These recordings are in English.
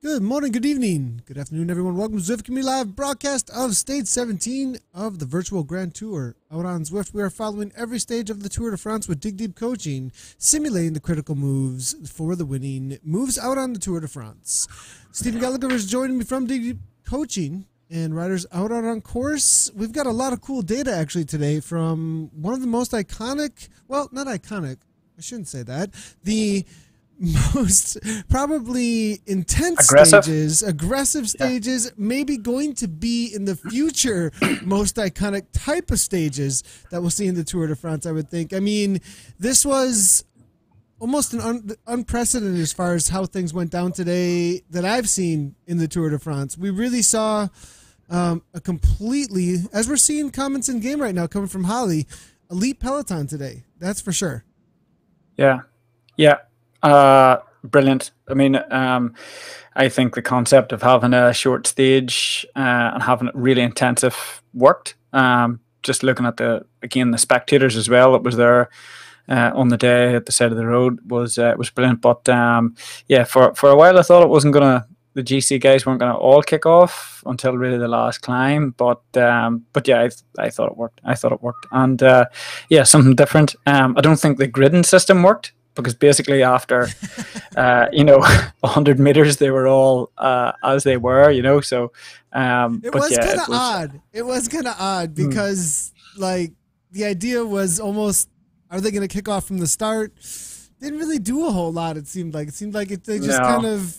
Good morning, good evening, good afternoon, everyone. Welcome to Zwift Community Live broadcast of Stage 17 of the virtual Grand Tour. Out on Zwift, we are following every stage of the Tour de France with Dig Deep Coaching, simulating the critical moves for the winning moves out on the Tour de France. Stephen Gallagher is joining me from Dig Deep Coaching and riders out on course. We've got a lot of cool data actually today from one of the most iconic, well, not iconic, I shouldn't say that, the most probably intense stages, aggressive stages, maybe going to be in the future most iconic type of stages that we'll see in the Tour de France, I would think. I mean, this was almost an unprecedented as far as how things went down today that I've seen in the Tour de France. We really saw a completely, as we're seeing comments in game right now coming from Holly, elite peloton today. That's for sure. Yeah. Brilliant. I mean, I think the concept of having a short stage and having it really intensive worked. Just looking at the spectators as well that was there on the day at the side of the road was brilliant. But for a while I thought it wasn't gonna. The GC guys weren't gonna all kick off until really the last climb. But yeah, I thought it worked. And something different. I don't think the gridding system worked. Because basically after, 100 meters, they were all as they were, so. It was kind of odd. It was kind of odd because, like, the idea was almost, are they going to kick off from the start? Didn't really do a whole lot, it seemed like. They just kind of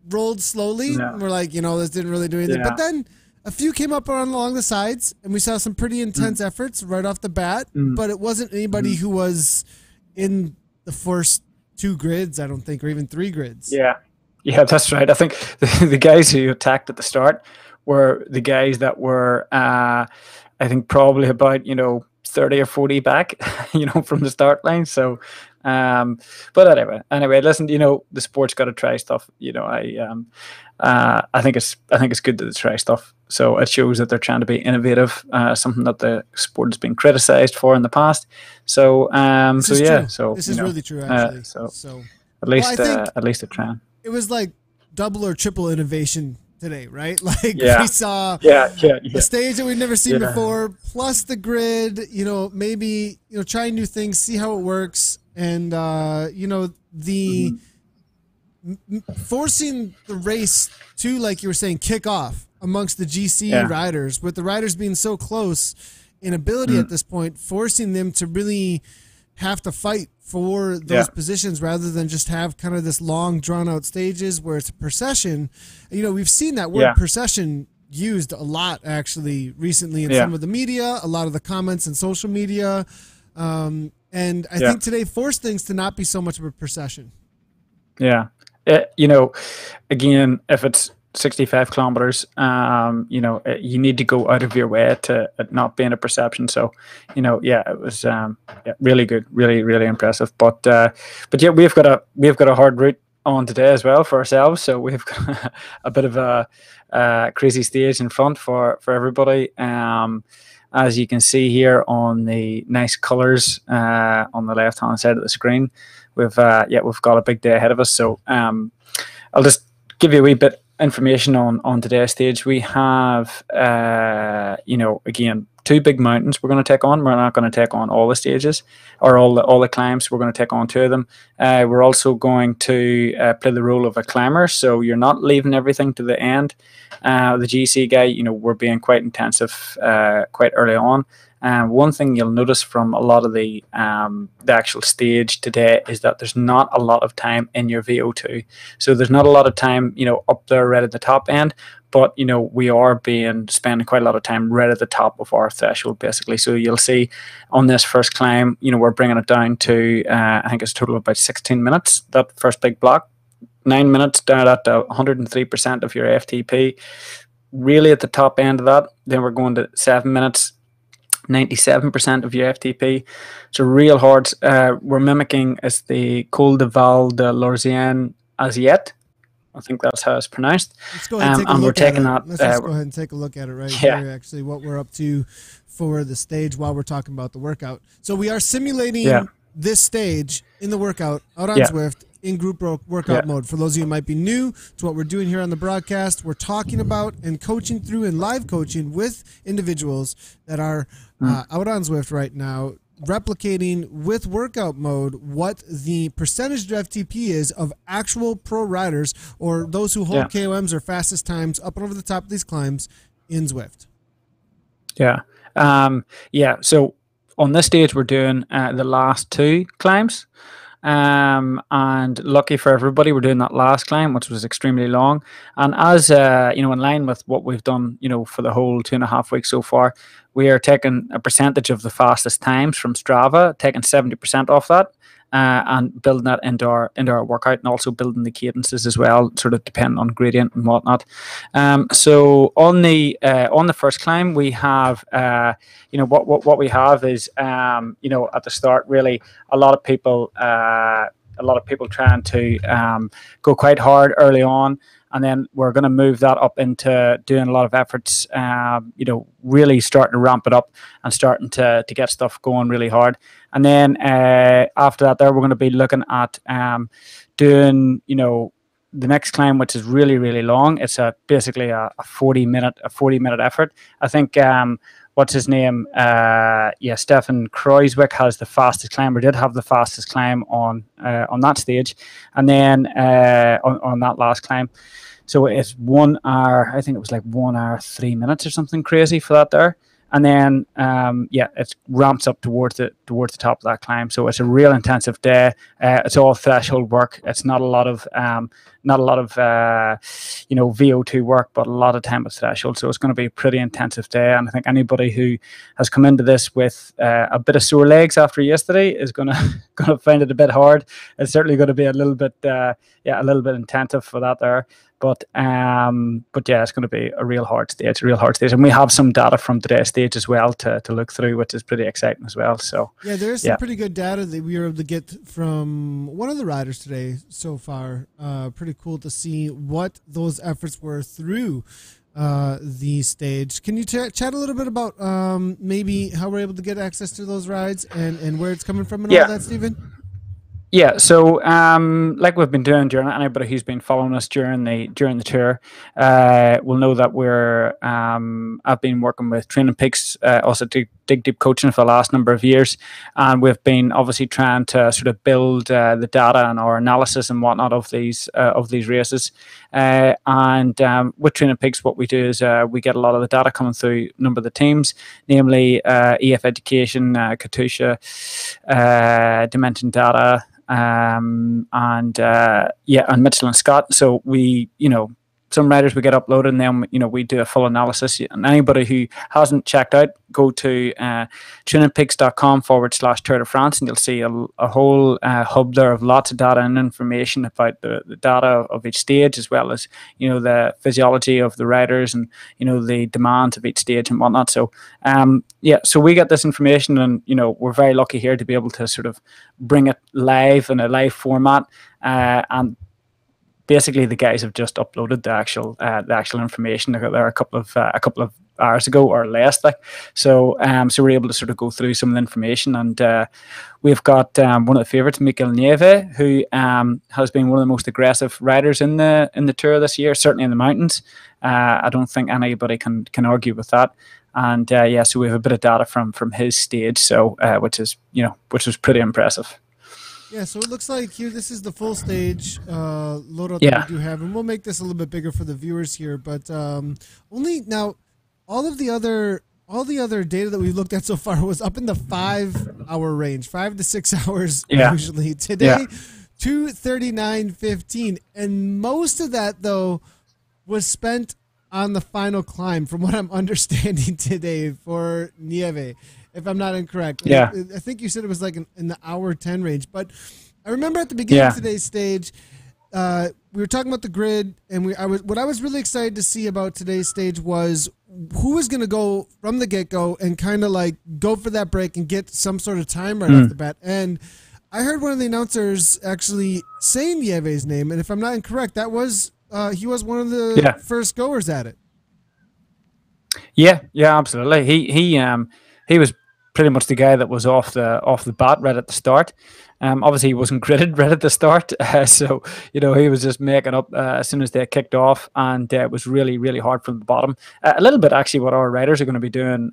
rolled slowly. No. We're like, this didn't really do anything. Yeah. But then a few came up along the sides, and we saw some pretty intense efforts right off the bat. But it wasn't anybody who was in the first two grids, I don't think, or even three grids. Yeah, that's right. I think the guys who attacked at the start were the guys that were, I think, probably about 30 or 40 back, from the start line. So, but anyway, listen, the sport's got to try stuff. I think it's good that they try stuff. So it shows that they're trying to be innovative, something that the sport has been criticized for in the past. So, this is really true, actually. So at least they're trying. It was like double or triple innovation today, right? Like we saw the stage that we've never seen before, plus the grid. Maybe trying new things, see how it works, and the forcing the race to, like you were saying, kick off amongst the GC riders, with the riders being so close in ability at this point, forcing them to really have to fight for those positions rather than just have kind of this long drawn out stages where it's a procession. We've seen that word procession used a lot actually recently in some of the media, a lot of the comments in social media. And I think today forced things to not be so much of a procession. Yeah. Again, if it's 65 kilometers, you need to go out of your way to it not being a perception. So, it was really good, really, really impressive. But yeah, we've got a hard route on today as well for ourselves. So we've got a bit of a crazy stage in front for everybody. As you can see here on the nice colors on the left hand side of the screen, we've got a big day ahead of us. So I'll just give you a wee bit information on today's stage. We have again, two big mountains we're going to take on. We're not going to take on all the stages or all the climbs. We're going to take on two of them. We're also going to play the role of a climber, so you're not leaving everything to the end. The GC guy, we're being quite intensive quite early on. One thing you'll notice from a lot of the actual stage today is that there's not a lot of time in your VO2. So there's not a lot of time, up there right at the top end, but, we are spending quite a lot of time right at the top of our threshold, basically. So you'll see on this first climb, we're bringing it down to, I think it's a total of about 16 minutes, that first big block, 9 minutes down at 103% of your FTP, really at the top end of that. Then we're going to 7 minutes, 97% of your FTP. It's a real hard. We're mimicking as the Col de Val de Lorizane Aziet. I think that's how it's pronounced. Let's go ahead and take a look at it. Let's just go ahead and take a look at it right here, actually, what we're up to for the stage while we're talking about the workout. So we are simulating this stage in the workout out on Zwift in group workout mode. For those of you who might be new to what we're doing here on the broadcast, we're talking about and coaching through and live coaching with individuals that are out on Zwift right now, replicating with workout mode what the percentage of FTP is of actual pro riders or those who hold KOMs or fastest times up and over the top of these climbs in Zwift. Yeah. So on this stage, we're doing the last 2 climbs. And lucky for everybody, we're doing that last climb, which was extremely long. And as in line with what we've done, for the whole 2.5 weeks so far, we are taking a percentage of the fastest times from Strava, taking 70% off that, and building that into our workout, and also building the cadences as well, sort of depending on gradient and whatnot. So on the first climb, we have what we have is at the start, really a lot of people trying to go quite hard early on. And then we're going to move that up into doing a lot of efforts, really starting to ramp it up and starting to get stuff going really hard. And then after that, we're going to be looking at doing, the next climb, which is really, really long. It's basically a 40-minute effort. I think what's his name? Stefan Kreuzwick has the fastest climb, or did have the fastest climb on that stage, and then on that last climb. So it's 1 hour. I think it was like 1 hour 3 minutes or something crazy for that there. And then it ramps up towards the top of that climb. So it's a real intensive day. It's all threshold work. It's not a lot of VO2 work, but a lot of time with threshold. So it's going to be a pretty intensive day. And I think anybody who has come into this with a bit of sore legs after yesterday is going to find it a bit hard. It's certainly going to be a little bit intensive for that there. But it's going to be a real hard stage, and we have some data from today's stage as well to look through, which is pretty exciting as well. So there's some pretty good data that we were able to get from one of the riders today so far. Pretty cool to see what those efforts were through the stage. Can you chat a little bit about maybe how we're able to get access to those rides and where it's coming from and all that, Stephen? Yeah, so like we've been doing during anybody who's been following us during the tour will know that I've been working with Training Peaks, also to Dig Deep Coaching for the last number of years, and we've been obviously trying to sort of build the data and our analysis and whatnot of these races. And with Training Peaks, what we do is we get a lot of the data coming through a number of the teams, namely EF Education, Katusha, Dimension Data, and Mitchell and Scott. So we, some riders we get uploaded, and then we do a full analysis. And anybody who hasn't checked out, go to trainingpeaks.com/Tour de France, and you'll see a whole hub there of lots of data and information about the data of each stage, as well as the physiology of the riders and the demands of each stage and whatnot. So so we get this information, and we're very lucky here to be able to sort of bring it live in a live format, and basically the guys have just uploaded the actual information there a couple of hours ago or less, so we're able to sort of go through some of the information. And we've got one of the favorites, Mikel Nieve, who has been one of the most aggressive riders in the tour this year, certainly in the mountains. I don't think anybody can argue with that. And so we have a bit of data from his stage, so which was pretty impressive. Yeah, so it looks like here this is the full stage loadout that we do have, and we'll make this a little bit bigger for the viewers here. But only now, all the other data that we looked at so far was up in the 5-hour range, 5 to 6 hours usually. Today, 2:39:15, and most of that though was spent on the final climb, from what I'm understanding today for Nieve, if I'm not incorrect. Yeah. I think you said it was like in the hour 10 range. But I remember at the beginning of today's stage, we were talking about the grid, and what I was really excited to see about today's stage was who was going to go from the get-go and kind of like go for that break and get some sort of time right off the bat. And I heard one of the announcers actually saying Nieve's name, and if I'm not incorrect, that was he was one of the first goers at it. Yeah, absolutely. He was pretty much the guy that was off the bat right at the start. Obviously, he wasn't gridded right at the start, so he was just making up as soon as they kicked off, and it was really, really hard from the bottom. A little bit actually, what our riders are going to be doing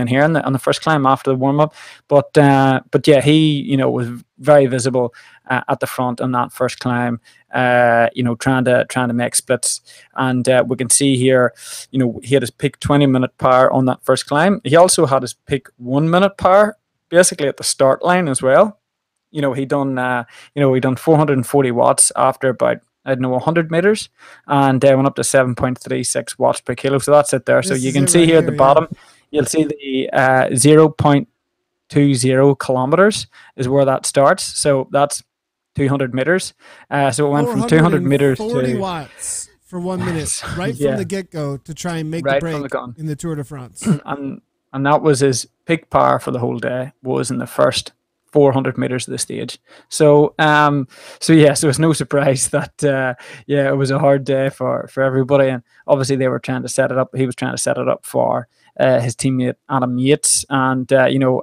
here on the first climb after the warm up, but yeah, he was very visible at the front on that first climb, trying to make splits, and we can see here, he had his peak 20-minute power on that first climb. He also had his peak 1-minute power basically at the start line as well. He done 440 watts after about 100 meters, and went up to 7.36 watts per kilo. So that's it there. So you can see here at the bottom, you'll see the 0.20 kilometers is where that starts. So that's 200 meters. So it went from 200 meters to 40 watts for 1 minute, right from the get-go, to try and make the break in the Tour de France. And that was his peak power for the whole day, was in the first 400 meters of the stage. So so it's no surprise that it was a hard day for everybody, and obviously they were trying to set it up. He was trying to set it up for his teammate Adam Yates, and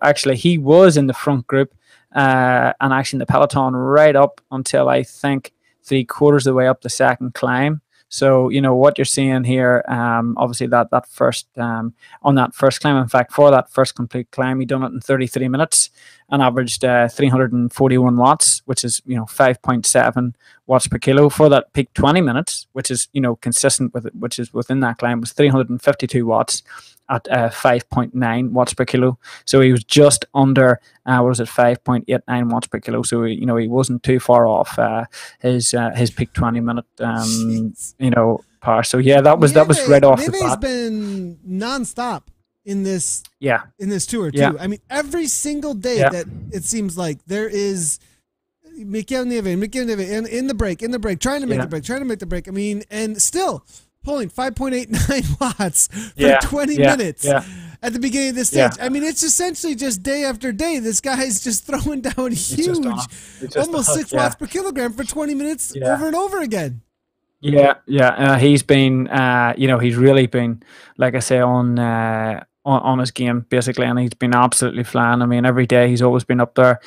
actually he was in the front group and actually in the peloton right up until I think 3/4 of the way up the second climb. So, what you're seeing here, obviously that first, on that first climb, in fact, for that first complete climb, he done it in 33 minutes and averaged 341 watts, which is, 5.7 watts per kilo. For that peak 20 minutes, which is, consistent with it, which is within that climb, was 352 watts at 5.9 watts per kilo. So he was just under, 5.89 watts per kilo. So, he wasn't too far off his peak 20-minute, power. So, that was right off the bat. Neve's been nonstop in this tour, too. Yeah. I mean, every single day that it seems like there is Mikel Nieve in the break, trying to make the break. I mean, and still pulling 5.89 watts for 20 minutes at the beginning of this stage. I mean, it's essentially just day after day. This guy's just throwing down huge, almost 6 watts per kilogram for 20 minutes over and over again. He's been, he's really been, like I say, on his game, basically, and he's been absolutely flying. I mean, every day he's always been up there,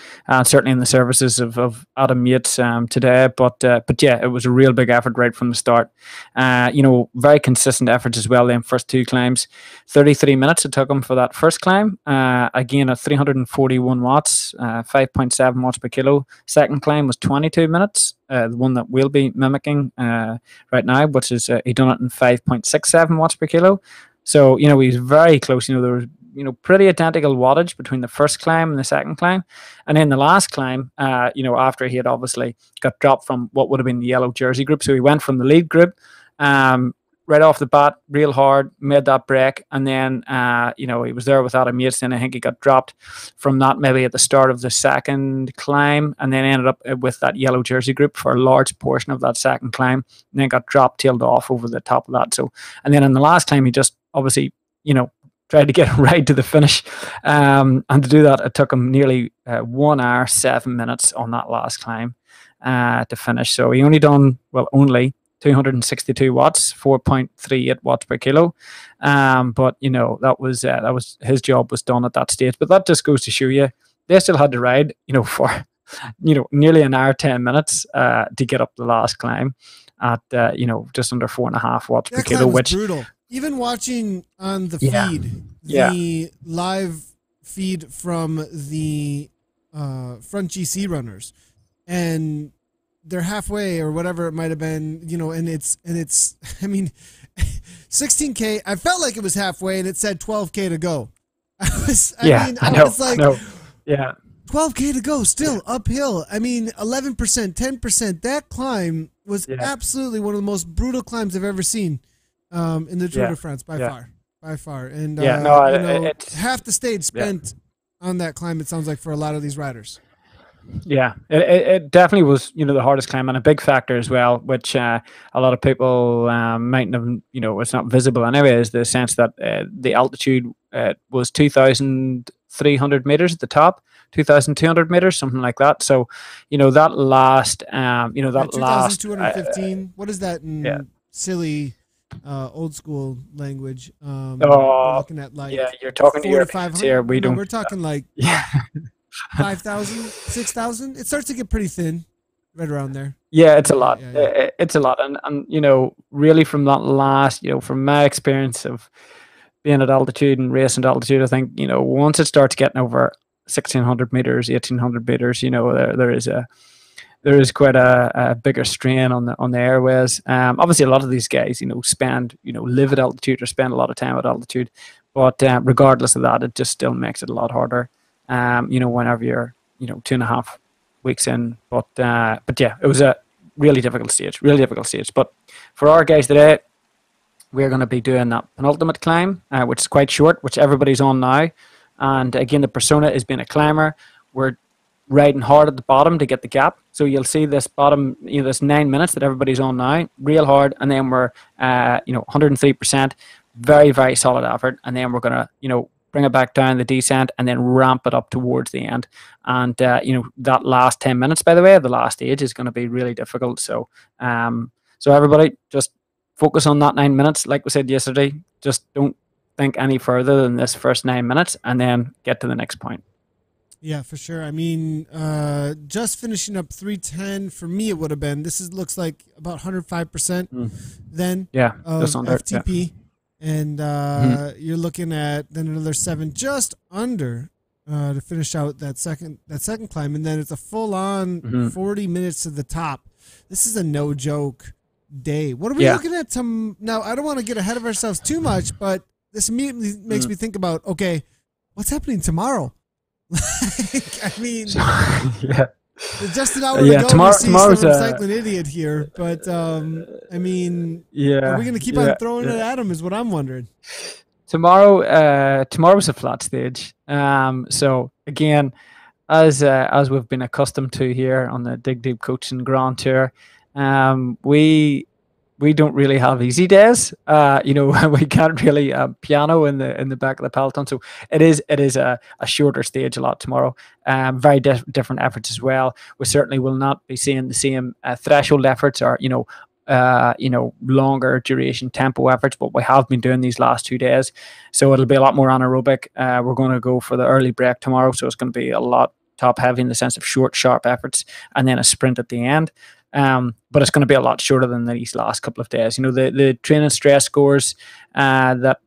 certainly in the services of Adam Yates today. But it was a real big effort right from the start. Very consistent efforts as well. Them first two climbs, 33 minutes it took him for that first climb. Again at 341 watts, 5.7 watts per kilo. Second climb was 22 minutes. The one that we'll be mimicking right now, which is he done it in 5.67 watts per kilo. So, he's very close. There was, pretty identical wattage between the first climb and the second climb. And then the last climb, after he had obviously got dropped from what would have been the yellow jersey group. So he went from the lead group right off the bat, real hard, made that break. And then, he was there with Adam Yates, and I think he got dropped from that maybe at the start of the second climb, and then ended up with that yellow jersey group for a large portion of that second climb, and then got dropped, tailed off over the top of that. So, and then in the last climb, he just obviously, tried to get right to the finish. And to do that, it took him nearly 1 hour, 7 minutes on that last climb to finish. So he only 262 watts, 4.38 watts per kilo. But that was his job was done at that stage. But that just goes to show you, they still had to ride, for nearly an hour, 10 minutes to get up the last climb at just under 4.5 watts per kilo, which brutal. Even watching on the feed, the live feed from the front GC runners, and they're halfway or whatever it might have been, and it's I mean, 16K. I felt like it was halfway, and it said 12K to go. I was like, 12K to go, still uphill. I mean, 11%, 10%. That climb was absolutely one of the most brutal climbs I've ever seen in the Tour de France by far. And half the stage spent on that climb, it sounds like, for a lot of these riders. Yeah, it definitely was, the hardest climb, and a big factor as well, which a lot of people mightn't have, it's not visible anyway, is the sense that the altitude was 2,300 meters at the top, 2,200 meters, something like that. So, that last, 2,215. What is that in silly old school language. We're Oh, looking at like yeah, you're talking to your fans 4,500. here. We No, don't. we're talking like Yeah, 5,000, 6,000. It starts to get pretty thin, right around there. yeah, it's a lot. Yeah. It's a lot, and really from that last, from my experience of being at altitude and racing at altitude, I think once it starts getting over 1,600 meters, 1,800 meters, there is quite a bigger strain on the airways. Obviously, a lot of these guys, live at altitude or spend a lot of time at altitude, but regardless of that, it just still makes it a lot harder. Whenever you're 2.5 weeks in, but yeah, it was a really difficult stage. But for our guys today, we're going to be doing that penultimate climb, which is quite short, which everybody's on now. And again, the persona is being a climber. We're riding hard at the bottom to get the gap. So you'll see this bottom, this 9 minutes that everybody's on now, real hard. And then we're, 103%, very, very solid effort. And then we're going to, bring it back down the descent and then ramp it up towards the end. And, that last 10 minutes, by the way, the last stage is going to be really difficult. So, so everybody just focus on that 9 minutes. Like we said yesterday, just don't think any further than this first 9 minutes and then get to the next point. Yeah, for sure. I mean, just finishing up 310 for me, it would have been. Looks like about 105% then of FTP. Yeah. And you're looking at then another 7 just under to finish out that second climb. And then it's a full on 40 minutes to the top. This is a no joke day. What are we looking at? Now, I don't want to get ahead of ourselves too much, but this immediately makes me think about, okay, what's happening tomorrow? I mean, just an hour ago, tomorrow's some recycling idiot here, but I mean, are we going to keep on throwing it at him? Is what I'm wondering. Tomorrow's a flat stage. So again, as we've been accustomed to here on the Dig Deep Coaching Grand Tour, we don't really have easy days. We can't really piano in the back of the peloton. So it is a shorter stage a lot tomorrow. Very different efforts as well. We certainly will not be seeing the same threshold efforts or longer duration tempo efforts, but we have been doing these last 2 days. So it'll be a lot more anaerobic. We're going to go for the early break tomorrow, so it's going to be a lot top heavy in the sense of short, sharp efforts, and then a sprint at the end. But it's going to be a lot shorter than these last couple of days. The training stress scores that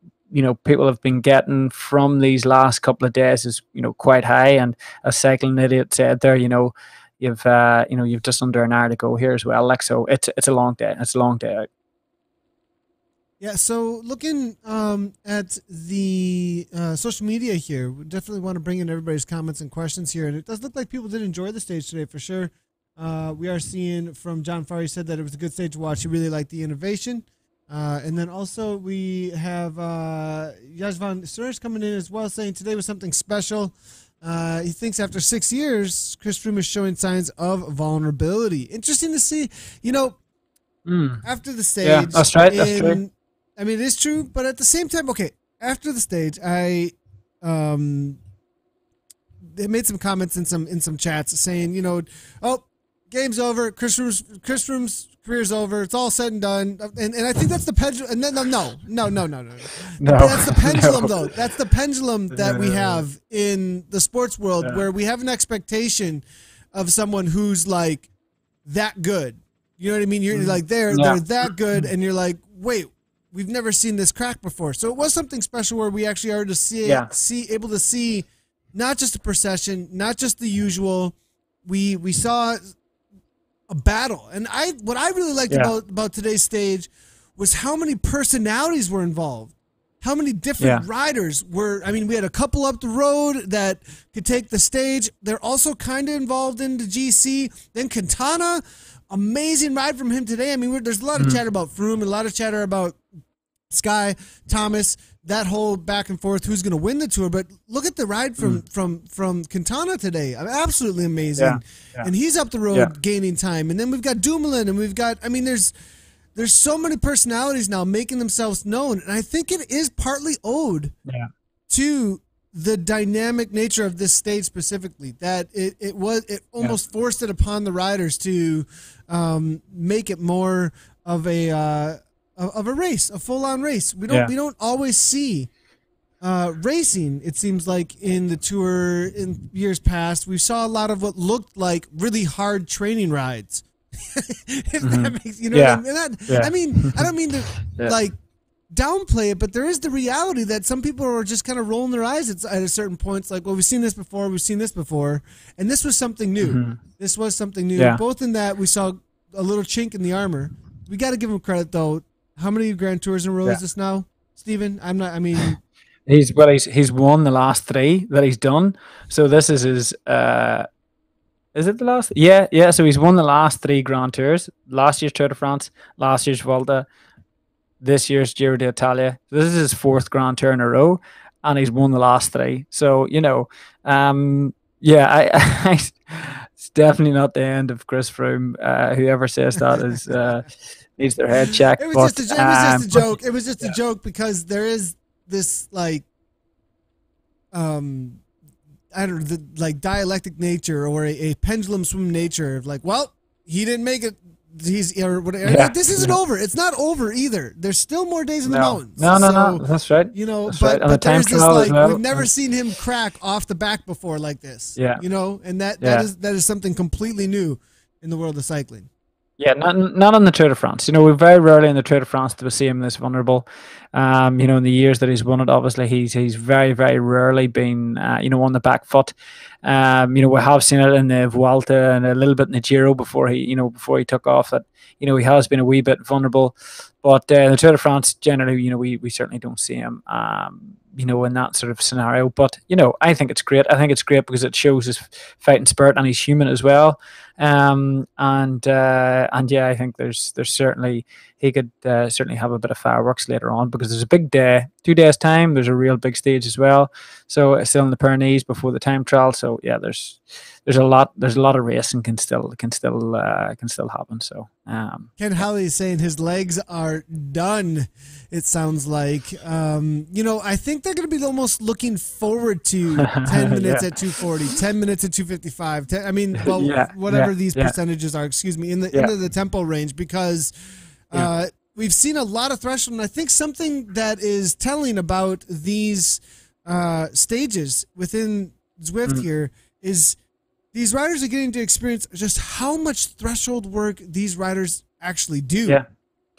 people have been getting from these last couple of days is quite high. And as Cycling Idiot said there, you've just under an hour to go here as well. So it's a long day. It's a long day out. Yeah, so looking at the social media here, we definitely want to bring in everybody's comments and questions here. And it does look like people did enjoy the stage today for sure. We are seeing from John Farr, he said that it was a good stage to watch. He really liked the innovation. And then also we have Yajvan Suresh coming in as well, saying today was something special. He thinks after 6 years, Chris Froome is showing signs of vulnerability. Interesting to see, after the stage. Yeah, that's right. That's true. I mean, it is true, but at the same time, okay, after the stage, they made some comments in some chats saying, game's over. Chris Froome's career's over. It's all said and done. And I think that's the pendulum. No. That's the pendulum, though. That's the pendulum that we have in the sports world, where we have an expectation of someone who's like that good. You know what I mean? You're like they're that good, and you're like, wait, we've never seen this crack before. So it was something special where we actually are to able to see not just a procession, not just the usual. We saw a battle, and what I really liked about today's stage was how many personalities were involved, how many different riders were. I mean, we had a couple up the road that could take the stage. They're also kind of involved in the GC. Then Quintana, amazing ride from him today. I mean, there's a lot of chatter about Froome and a lot of chatter about Sky, Thomas, that whole back and forth, who's going to win the Tour. But look at the ride from Quintana today. Absolutely amazing. And he's up the road gaining time. And then we've got Dumoulin, and we've got, I mean, there's so many personalities now making themselves known. And I think it is partly owed to the dynamic nature of this stage specifically, that it almost forced it upon the riders to make it more of a of a race, a full on race. We don't always see racing. It seems like in the tour in years past, we saw a lot of what looked like really hard training rides. If that makes what I mean. I mean, I don't mean to like downplay it, but there is the reality that some people are just kind of rolling their eyes at a certain point. It's like, well, we've seen this before, and this was something new. This was something new. Yeah. Both in that we saw a little chink in the armor. We got to give him credit though. How many Grand Tours in a row is this now, Stephen? He's won the last 3 that he's done. So this is his. Is it the last? Yeah. So he's won the last 3 Grand Tours. Last year's Tour de France, last year's Vuelta, this year's Giro d'Italia. This is his 4th Grand Tour in a row, and he's won the last 3. So it's definitely not the end of Chris Froome. Whoever says that is needs their head checked. It was just a joke. It was just a joke because there is this like dialectic nature or a pendulum swim nature of like, well, he didn't make it. He's or whatever. Yeah. This isn't over. It's not over either. There's still more days in the mountains. No. That's right. But there's this like we've never seen him crack off the back before like this. Yeah. And that is something completely new in the world of cycling. Yeah, not on the Tour de France. We very rarely in the Tour de France do we see him this vulnerable. In the years that he's won it, obviously he's very, very rarely been on the back foot. We have seen it in the Vuelta and a little bit in the Giro before he took off. That he has been a wee bit vulnerable, but in the Tour de France generally, we certainly don't see him. In that sort of scenario. But, I think it's great. I think it's great because it shows his fighting spirit and he's human as well. I think there's certainly, he could certainly have a bit of fireworks later on because there's a big day, 2 days time. There's a real big stage as well. So it's still in the Pyrenees before the time trial. So yeah, there's a lot of racing can still happen. So Ken Halley is saying his legs are done. It sounds like I think they're going to be almost looking forward to 10 minutes at 240, 10 minutes at 255. Whatever these percentages are. Excuse me, into the tempo range because we've seen a lot of threshold, and I think something that is telling about these stages within Zwift here is. These riders are getting to experience just how much threshold work these riders actually do. Yeah.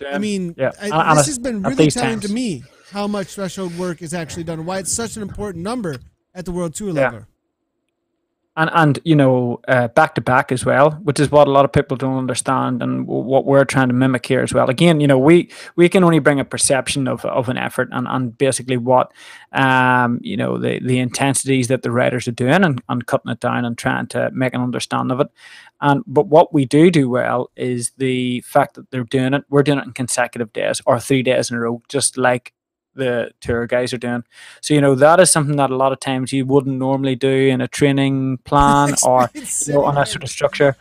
I mean, this has been really telling to me how much threshold work is actually done and why it's such an important number at the World Tour level. And back to back as well, which is what a lot of people don't understand and what we're trying to mimic here as well. Again, we can only bring a perception of an effort and basically what the intensities that the riders are doing and cutting it down and trying to make an understanding of it. But what we do well is the fact that we're doing it in consecutive days or 3 days in a row, just like the tour guys are doing. So that is something that a lot of times you wouldn't normally do in a training plan or on a sort of structure.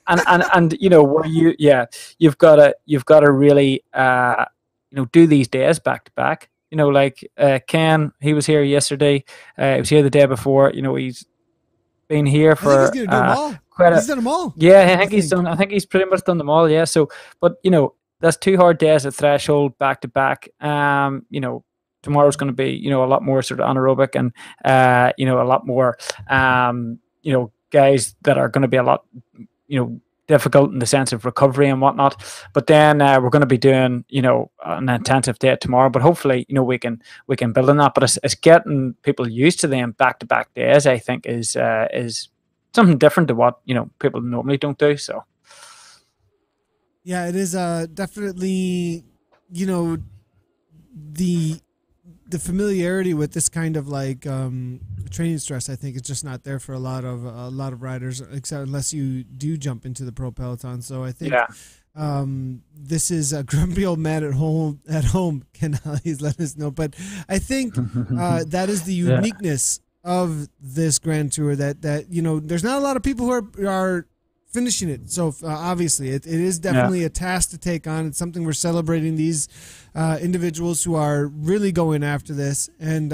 And where you've got to really do these days back to back. Like Ken, he was here yesterday. He was here the day before. He's been here for he's done them all. Yeah, I think he's pretty much done them all. Yeah. So, but that's 2 hard days at threshold back to back. Tomorrow's going to be, a lot more sort of anaerobic and, a lot more, guys that are going to be a lot, difficult in the sense of recovery and whatnot. But then we're going to be doing, an intensive day tomorrow. But hopefully, we can build on that. But it's getting people used to them back to back days. I think is something different to what people normally don't do. So. Yeah, it is definitely, the familiarity with this kind of like training stress. I think is just not there for a lot of riders, except unless you do jump into the pro peloton. So I think this is a grumpy old man at home. Ken Halley's letting us know, but I think that is the uniqueness of this Grand Tour. That there's not a lot of people who are finishing it. So obviously it is definitely a task to take on. It's something we're celebrating these individuals who are really going after this. And,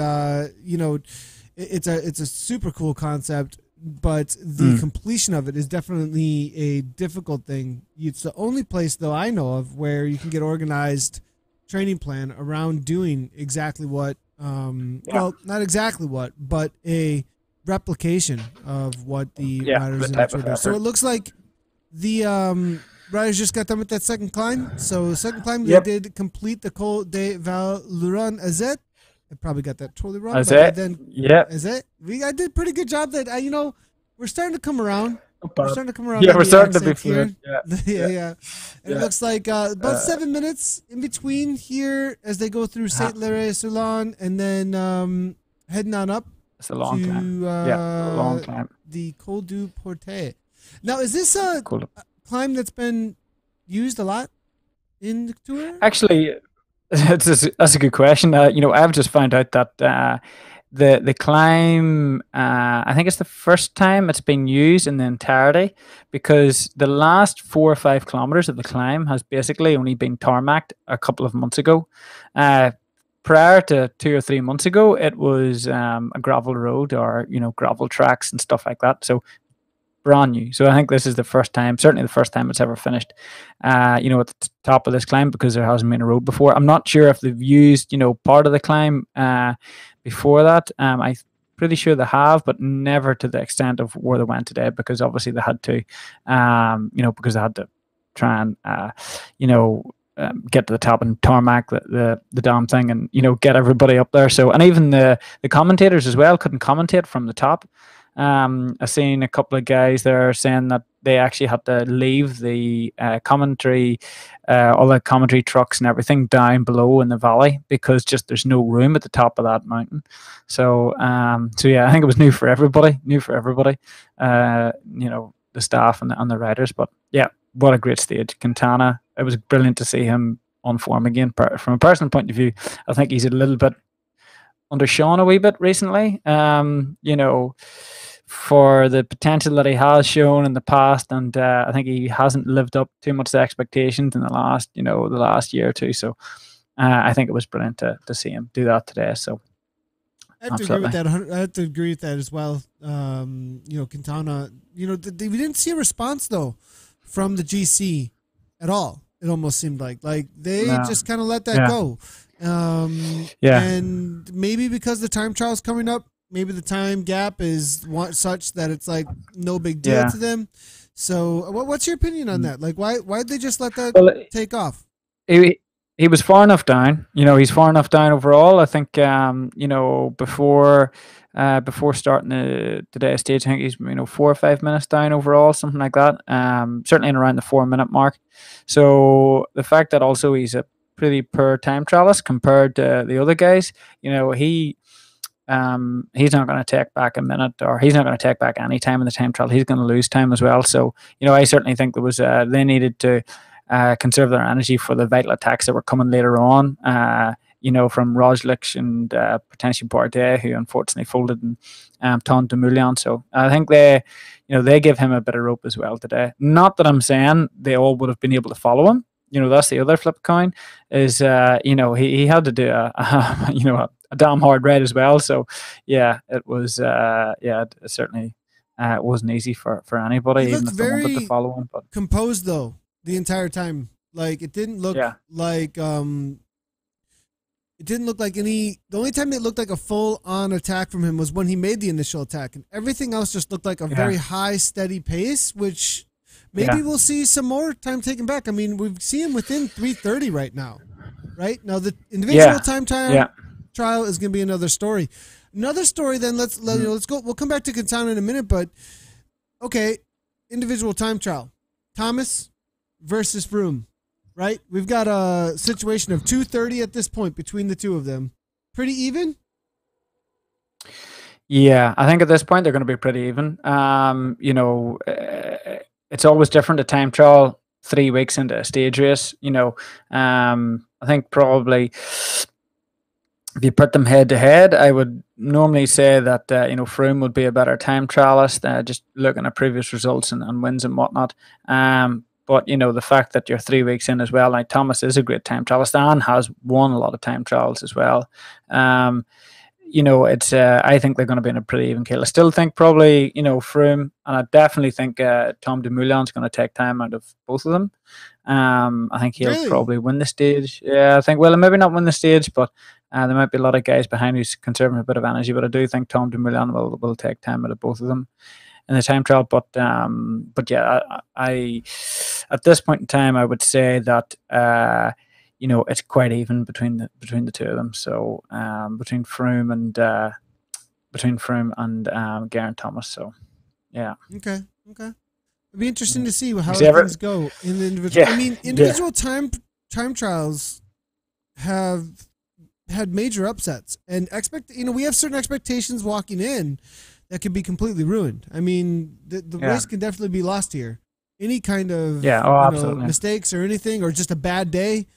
it's a super cool concept, but the completion of it is definitely a difficult thing. It's the only place though I know of where you can get organized training plan around doing exactly what, well, not exactly what, but a replication of what the riders in the tour do. So it looks like the riders just got done with that second climb. So the second climb, they did complete the Col de Val-Louron Azet. I probably got that totally wrong. Azet. Azet. I did a pretty good job. That we're starting to come around. We're starting to be fluent. Yeah. And it looks like about 7 minutes in between here as they go through Saint-Lary-Soulan and then heading on up. It's a long time. A long time. The Col du Portet. Now, is this a climb that's been used a lot in the tour? Actually, that's a good question. I've just found out that the climb, I think it's the first time it's been used in the entirety, because the last 4 or 5 kilometers of the climb has basically only been tarmacked a couple of months ago. Prior to 2 or 3 months ago, it was a gravel road or gravel tracks and stuff like that. So brand new. So I think this is the first time, certainly the first time it's ever finished, at the top of this climb, because there hasn't been a road before. I'm not sure if they've used, part of the climb before that. I'm pretty sure they have, but never to the extent of where they went today, because obviously they had to, because they had to try and, get to the top and tarmac the damn thing and, get everybody up there. So, and even the commentators as well couldn't commentate from the top. I've seen a couple of guys there saying that they actually had to leave the commentary, all the commentary trucks and everything down below in the valley, because just there's no room at the top of that mountain. So, yeah, I think it was new for everybody, the staff and the riders. But yeah, what a great stage. Quintana, it was brilliant to see him on form again. From a personal point of view, I think he's a little bit undershone a wee bit recently, for the potential that he has shown in the past, and I think he hasn't lived up too much to expectations in the last year or two. So I think it was brilliant to see him do that today. So I have to agree with that. I have to agree with that as well. Quintana, we didn't see a response though from the GC at all. It almost seemed like they just kind of let that go. And maybe because the time trial's coming up, maybe the time gap is such that it's like no big deal to them. So what's your opinion on that? Like, why'd they just let that take off? He was far enough down. He's far enough down overall. I think, before starting today's stage, I think he's 4 or 5 minutes down overall, something like that. Certainly in around the 4-minute mark. So the fact that also he's a pretty poor time trialist compared to the other guys, he's not going to take back a minute, or he's not going to take back any time in the time trial. He's going to lose time as well. So, I certainly think there was they needed to conserve their energy for the vital attacks that were coming later on, from Roglic and potentially Bardet, who unfortunately folded, and Tom Dumoulin. So I think they give him a bit of rope as well today. Not that I'm saying they all would have been able to follow him. That's the other flip coin, is he had to do a damn hard ride as well. So yeah, it was it certainly wasn't easy for anybody, even if they wanted to follow him. But composed though the entire time. Like it didn't look like it didn't look like any. The only time it looked like a full on attack from him was when he made the initial attack, and everything else just looked like a very high, steady pace, which maybe we'll see some more time taken back. I mean, we've seen him within 3:30 right now. Right now, the individual time trial is going to be another story. Another story. Then let's go. We'll come back to Quintana in a minute, but okay, individual time trial. Thomas versus Froome, right? We've got a situation of 2:30 at this point between the two of them. Pretty even. Yeah, I think at this point they're going to be pretty even. It's always different. A time trial 3 weeks into a stage race. I think probably if you put them head to head, I would normally say that Froome would be a better time trialist, just looking at previous results and wins and whatnot. But the fact that you're 3 weeks in as well, like Thomas is a great time trialist and has won a lot of time trials as well. you know, it's I think they're going to be in a pretty even kill. I still think probably, you know, Froome, and I definitely think Tom Dumoulin's going to take time out of both of them. I think he'll Really? probably win the stage. Yeah, I think, well, maybe not win the stage, but there might be a lot of guys behind who's conserving a bit of energy. But I do think Tom Dumoulin will take time out of both of them in the time trial. But yeah, I at this point in time, I would say that you know, it's quite even between the two of them. So between Froome and Geraint Thomas. So yeah. Okay. It'd be interesting to see how See ever- things go in the individual. Yeah, I mean, individual time trials have had major upsets, and we have certain expectations walking in that could be completely ruined. I mean, the race can definitely be lost here. Any kind of absolutely. mistakes or anything, or just a bad day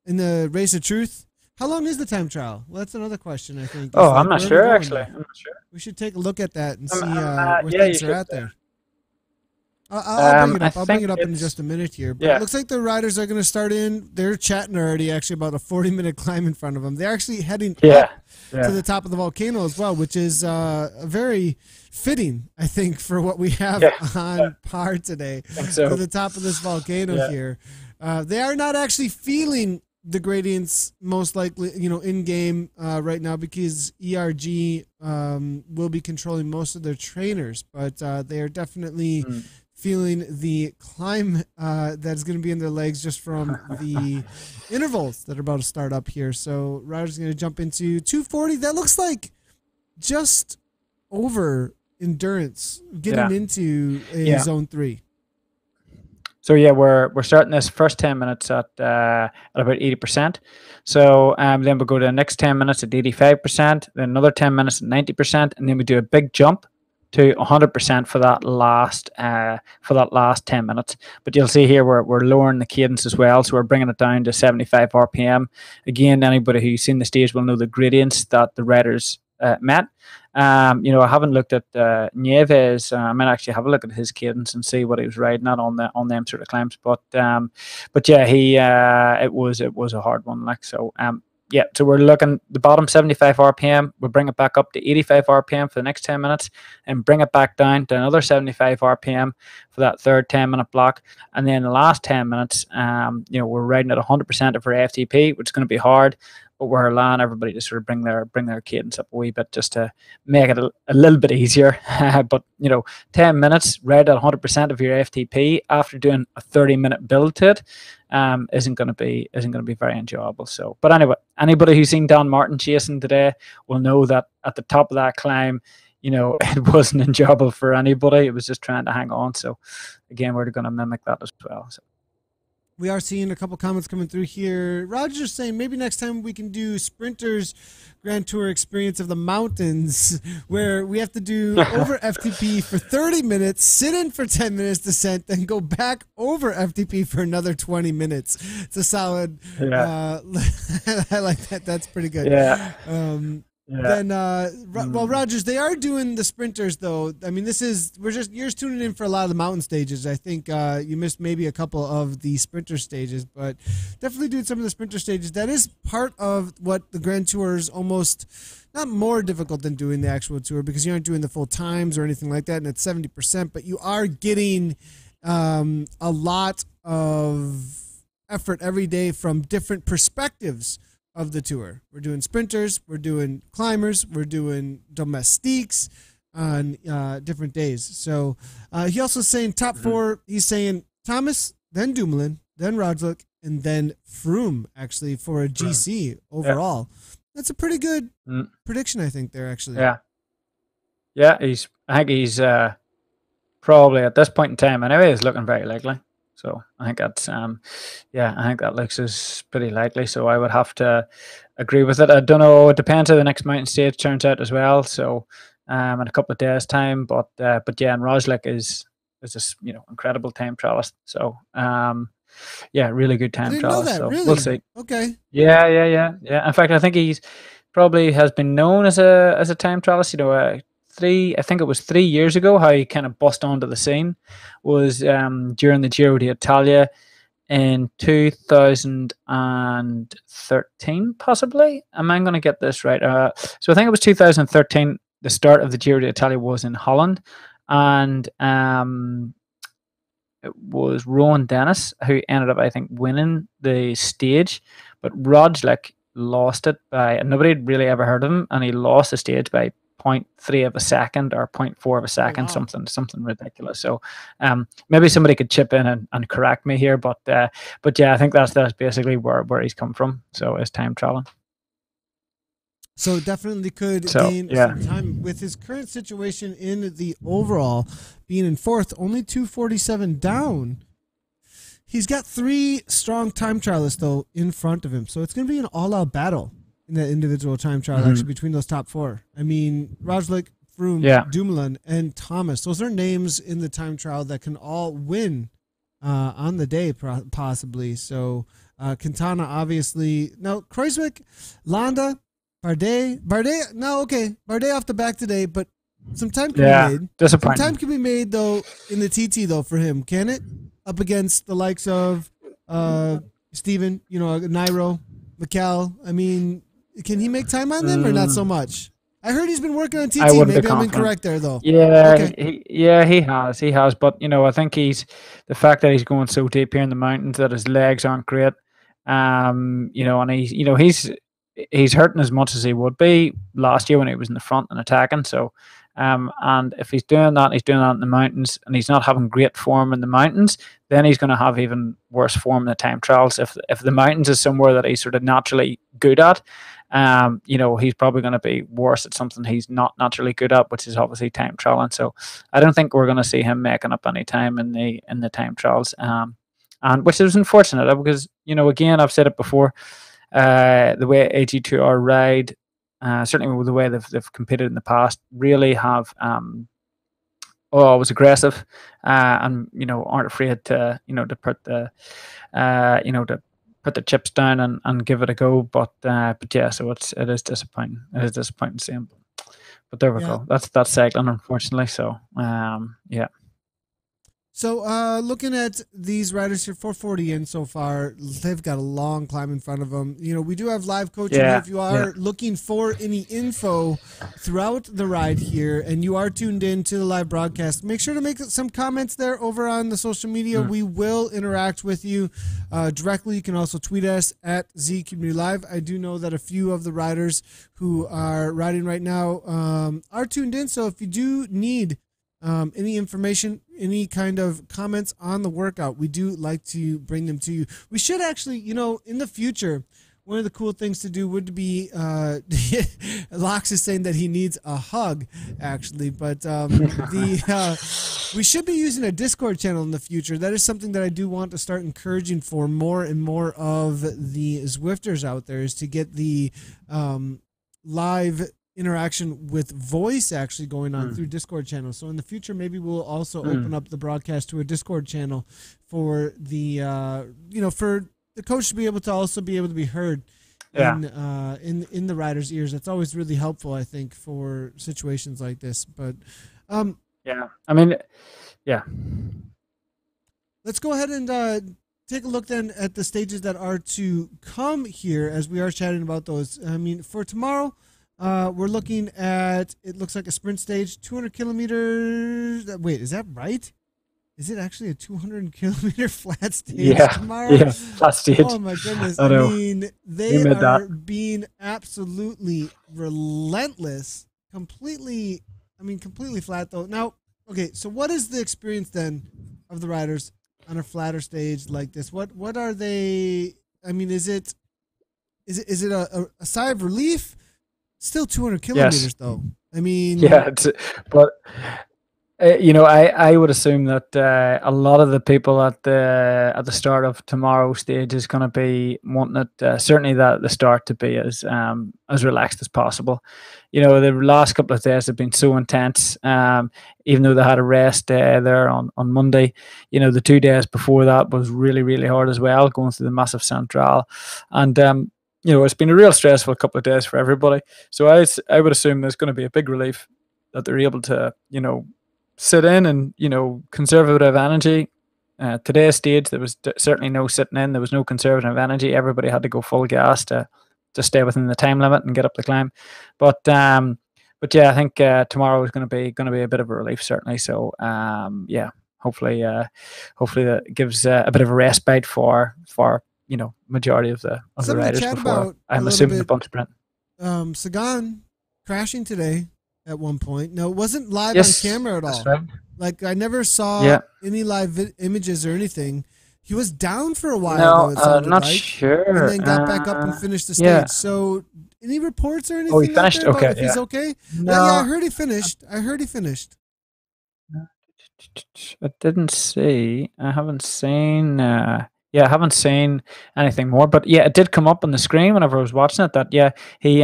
in the race of truth. How long is the time trial? Well, that's another question, I think. Oh, I'm not sure, actually. I'm not sure. We should take a look at that and see where things are at there. I'll bring it up in just a minute here. But it looks like the riders are going to start in. They're chatting already, actually, about a 40-minute climb in front of them. They're actually heading up to the top of the volcano as well, which is very fitting, I think, for what we have on par today. To the top of this volcano here. They are not actually feeling the gradients most likely, you know, in game right now, because ERG will be controlling most of their trainers, but they are definitely feeling the climb that's going to be in their legs just from the intervals that are about to start up here. So Riders going to jump into 240. That looks like just over endurance getting into zone 3. So yeah, we're starting this first 10 minutes at about 80%. So then we'll go to the next 10 minutes at 85%, then another 10 minutes at 90%, and then we do a big jump to 100% for that last 10 minutes. But you'll see here we're lowering the cadence as well, so we're bringing it down to 75 RPM. Again, anybody who's seen the stage will know the gradients that the riders met. You know, I haven't looked at Nieves. I might actually have a look at his cadence and see what he was riding at on them sort of climbs. But yeah, it was a hard one. Like so. Yeah, so we're looking the bottom 75 RPM. We'll bring it back up to 85 RPM for the next 10 minutes and bring it back down to another 75 RPM for that third 10-minute block. And then the last 10 minutes, you know, we're riding at 100% of our FTP, which is going to be hard, but we're allowing everybody to sort of bring their cadence up a wee bit just to make it a little bit easier. But, you know, 10 minutes, ride at 100% of your FTP after doing a 30-minute build to it. Isn't going to be very enjoyable. So, but anyway, anybody who's seen Dan Martin chasing today will know that at the top of that climb, you know, it wasn't enjoyable for anybody. It was just trying to hang on. So, again, we're going to mimic that as well. So. We are seeing a couple comments coming through here. Roger's saying maybe next time we can do Sprinters Grand Tour experience of the mountains, where we have to do over FTP for 30 minutes, sit in for 10 minutes descent, then go back over FTP for another 20 minutes. It's a solid. I like that. That's pretty good. Yeah. Then, well, Rogers, they are doing the sprinters though. I mean, you're just tuning in for a lot of the mountain stages. I think you missed maybe a couple of the sprinter stages, but definitely doing some of the sprinter stages. That is part of what the Grand Tour is almost not more difficult than doing the actual tour, because you aren't doing the full times or anything like that, and it's 70%, but you are getting a lot of effort every day from different perspectives of the tour. We're doing sprinters, we're doing climbers, we're doing domestiques on different days. So he also saying top four. He's saying Thomas, then Dumoulin, then Roglic, and then Froome, actually, for a GC overall. That's a pretty good prediction, I think, there, actually. Yeah, I think he's probably at this point in time anyway is looking very likely. So I think that's I think that looks is pretty likely. So I would have to agree with it. I don't know. It depends how the next mountain stage turns out as well. So in a couple of days' time, but yeah, and Roglic is this incredible time trialist. So really good time trialist. So really? We'll see. Okay. Yeah. In fact, I think he's probably has been known as a time trialist. I think it was 3 years ago, how he kind of bust onto the scene was during the Giro d'Italia in 2013, possibly. Am I going to get this right? So I think it was 2013. The start of the Giro d'Italia was in Holland, and it was Rowan Dennis who ended up, I think, winning the stage, but Roglic lost it by, and nobody had really ever heard of him, and he lost the stage by 0.3 of a second or 0.4 of a second, wow. something ridiculous. So maybe somebody could chip in and correct me here, but yeah, I think that's basically where he's come from. So it's time traveling. So definitely could gain some time with his current situation in the overall, being in fourth, only 2:47 down. He's got 3 strong time trialists though in front of him, so it's going to be an all-out battle in that individual time trial actually between those top 4. I mean, Roglic, Froome, Dumoulin, and Thomas. Those are names in the time trial that can all win on the day possibly. So Quintana obviously, no, Kruijswijk, Landa. Bardet, no, okay. Bardet off the back today, but some time can be made. Disappointing. Some time can be made, though, in the TT, though, for him, can it? Up against the likes of Steven, Nairo, Mikel. I mean, can he make time on them or not so much? I heard he's been working on TT. Maybe I'm incorrect there, though. Yeah, okay. He has. But, I think the fact that he's going so deep here in the mountains that his legs aren't great, and he's hurting as much as he would be last year when he was in the front and attacking. So, and if he's doing that in the mountains, and he's not having great form in the mountains, then he's going to have even worse form in the time trials. If the mountains is somewhere that he's sort of naturally good at, he's probably going to be worse at something he's not naturally good at, which is obviously time trialing. So, I don't think we're going to see him making up any time in the time trials, and which is unfortunate because again, I've said it before. The way AG2R ride, certainly with the way they've competed in the past, really have was aggressive, and aren't afraid to to put the to put the chips down and give it a go. But yeah, so it is disappointing. It is disappointing to see him. But there we go. That's cycling, unfortunately. So yeah. So looking at these riders here, 440 in so far, they've got a long climb in front of them. We do have live coaching here. If you are looking for any info throughout the ride here and you are tuned in to the live broadcast, make sure to make some comments there over on the social media. We will interact with you directly. You can also tweet us at ZCommunityLive. I do know that a few of the riders who are riding right now are tuned in, so if you do need any information, any kind of comments on the workout, we do like to bring them to you. We should actually, in the future, one of the cool things to do would be, Lox is saying that he needs a hug, actually, but we should be using a Discord channel in the future. That is something that I do want to start encouraging for more and more of the Zwifters out there, is to get the live interaction with voice actually going on through Discord channels. So in the future, maybe we'll also open up the broadcast to a Discord channel for the for the coach to be able to be heard in the riders' ears. That's always really helpful, I think, for situations like this. But let's go ahead and take a look then at the stages that are to come here as we are chatting about those. I mean, for tomorrow, we're looking at, it looks like a sprint stage, 200 kilometers. Wait, is that right? Is it actually a 200 kilometer flat stage tomorrow? Yeah, flat stage. Oh my goodness. I mean, they are being absolutely relentless. Completely flat though. Now, okay, so what is the experience then of the riders on a flatter stage like this? What are they? I mean, is it a sigh of relief? Still 200 kilometers though. I mean, but I would assume that a lot of the people at the start of tomorrow's stage is going to be wanting it, certainly the start, to be as relaxed as possible. The last couple of days have been so intense. Even though they had a rest day there on Monday, the 2 days before that was really, really hard as well, going through the Massif Central, and it's been a real stressful couple of days for everybody. So I would assume there's going to be a big relief that they're able to sit in and conserve a bit of energy, today's stage, there was certainly no sitting in. There was no conservation of energy. Everybody had to go full gas to stay within the time limit and get up the climb. But yeah, I think tomorrow is going to be a bit of a relief, certainly. So yeah, hopefully that gives a bit of a respite for majority of the riders before I'm assuming the bunch sprint. Sagan crashing today at one point. No, it wasn't live on camera at all. Right. Like I never saw any live images or anything. He was down for a while. No, not sure. And then got back up and finished the stage. Yeah. So, any reports or anything? Oh, he finished. Okay, if he's okay. No, yeah, I heard he finished. I didn't see. I haven't seen. I haven't seen anything more. But yeah, it did come up on the screen whenever I was watching it. That he he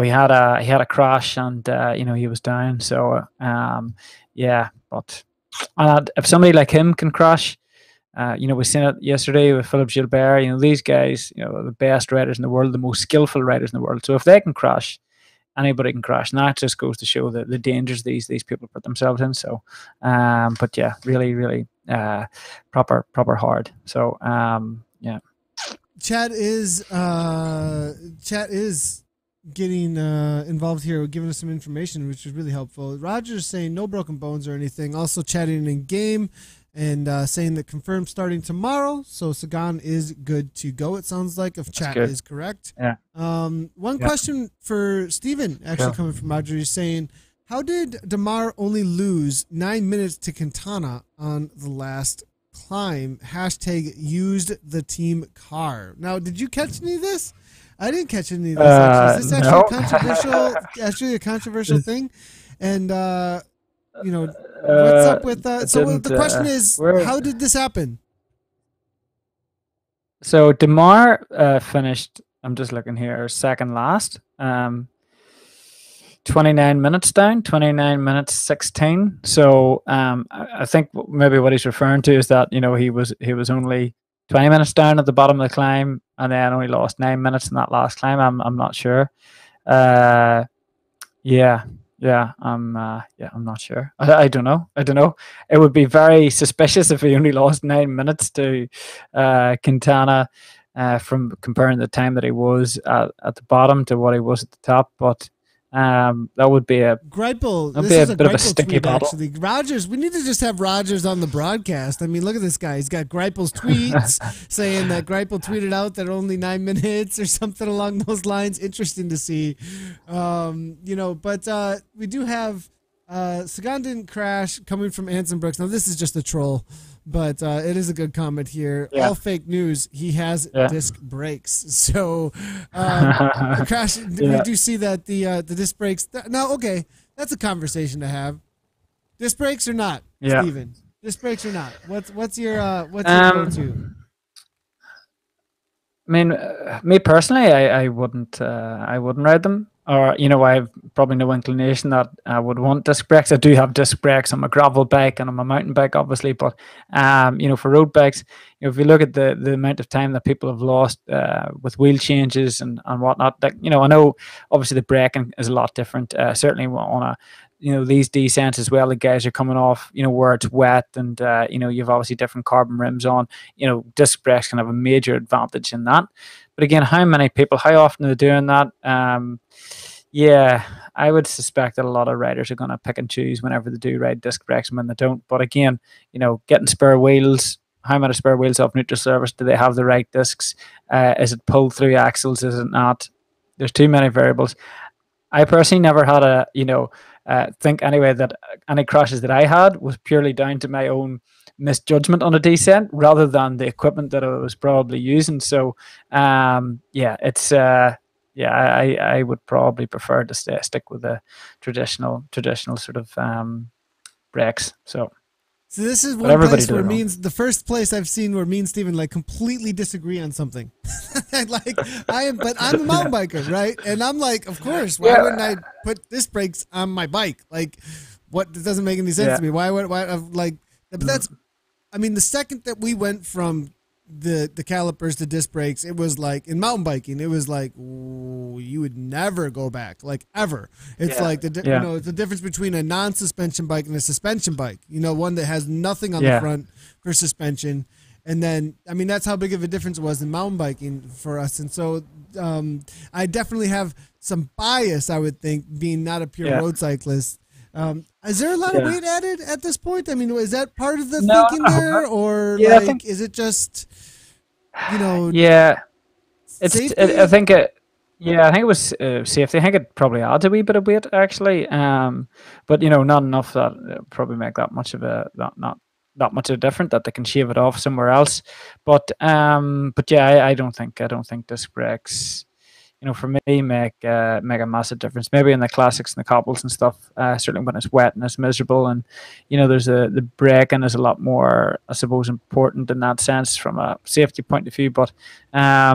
had a crash and he was down. So but if somebody like him can crash. We've seen it yesterday with Philippe Gilbert. These guys, the best riders in the world, the most skillful riders in the world. So if they can crash, anybody can crash. And that just goes to show the dangers these people put themselves in. So, but yeah, really, really proper hard. So, yeah. Chat is getting involved here, giving us some information, which is really helpful. Roger's saying no broken bones or anything. Also chatting in game. And saying that confirmed starting tomorrow. So Sagan is good to go, it sounds like, if chat is correct. Yeah. One question for Stephen, actually coming from Roger, is saying, how did Damar only lose 9 minutes to Quintana on the last climb? # used the team car. Now, did you catch any of this? I didn't catch any of this. Actually. Is this actually a controversial thing? And what's up with so the question is, how did this happen? So Damar finished, I'm just looking here, second last, 29 minutes down, 29 minutes 16. So I think maybe what he's referring to is that he was only 20 minutes down at the bottom of the climb and then only lost 9 minutes in that last climb. I'm not sure. I'm not sure. I don't know. It would be very suspicious if he only lost 9 minutes to Quintana from comparing the time that he was at the bottom to what he was at the top. But that would be a Greipel. That'd be a bit of a sticky battle. Actually, Rogers. We need to just have Rogers on the broadcast. I mean, look at this guy. He's got Greipel's tweets saying that Greipel tweeted out that only 9 minutes or something along those lines. Interesting to see. But we do have Sagan didn't crash coming from Anson Brooks. Now this is just a troll. But it is a good comment here. Yeah. All fake news. He has disc brakes. So crash. We do see that the disc brakes. Now, okay, that's a conversation to have. Disc brakes or not, Steven? Disc brakes or not? What's your go-to? I mean, me personally, I wouldn't ride them. Or, I have probably no inclination that I would want disc brakes. I do have disc brakes on my gravel bike and on my mountain bike, obviously. But, for road bikes, if you look at the amount of time that people have lost with wheel changes and whatnot, I know obviously the braking is a lot different. Certainly on a, these descents as well, the guys are coming off, where it's wet and, you've obviously different carbon rims on. Disc brakes can have a major advantage in that. But again, how often are they doing that? I would suspect that a lot of riders are going to pick and choose whenever they do ride disc brakes and when they don't. But again, getting spare wheels, how many spare wheels off neutral surface? Do they have the right discs? Is it pulled through axles? Is it not? There's too many variables. I personally never had think anyway that any crashes that I had was purely down to my own misjudgment on a descent rather than the equipment that I was probably using. So, it's I would probably prefer to stick with the traditional sort of brakes. So this is one place where the first place I've seen where me and Steven completely disagree on something. I'm a mountain biker, right? And I'm like, of course, why wouldn't I put disc brakes on my bike? What doesn't make any sense to me. Why but that's, the second that we went from the calipers, the disc brakes, it was like in mountain biking, it was like, ooh, you would never go back, like ever. It's like it's the difference between a non-suspension bike and a suspension bike. One that has nothing on the front for suspension. And then, I mean, that's how big of a difference it was in mountain biking for us. And so I definitely have some bias, I would think, being not a pure road cyclist. Is there a lot of weight added at this point? I mean, is that part of the thinking there? Or is it just, Yeah. I think it was safety. I think it probably adds a wee bit of weight, actually. But, not enough that it probably make that much of a, not much of a difference that they can shave it off somewhere else. But yeah, I don't think disc brakes, for me make a massive difference. Maybe in the classics and the cobbles and stuff, certainly when it's wet and it's miserable, and there's the braking is a lot more, I suppose, important in that sense from a safety point of view. But yeah,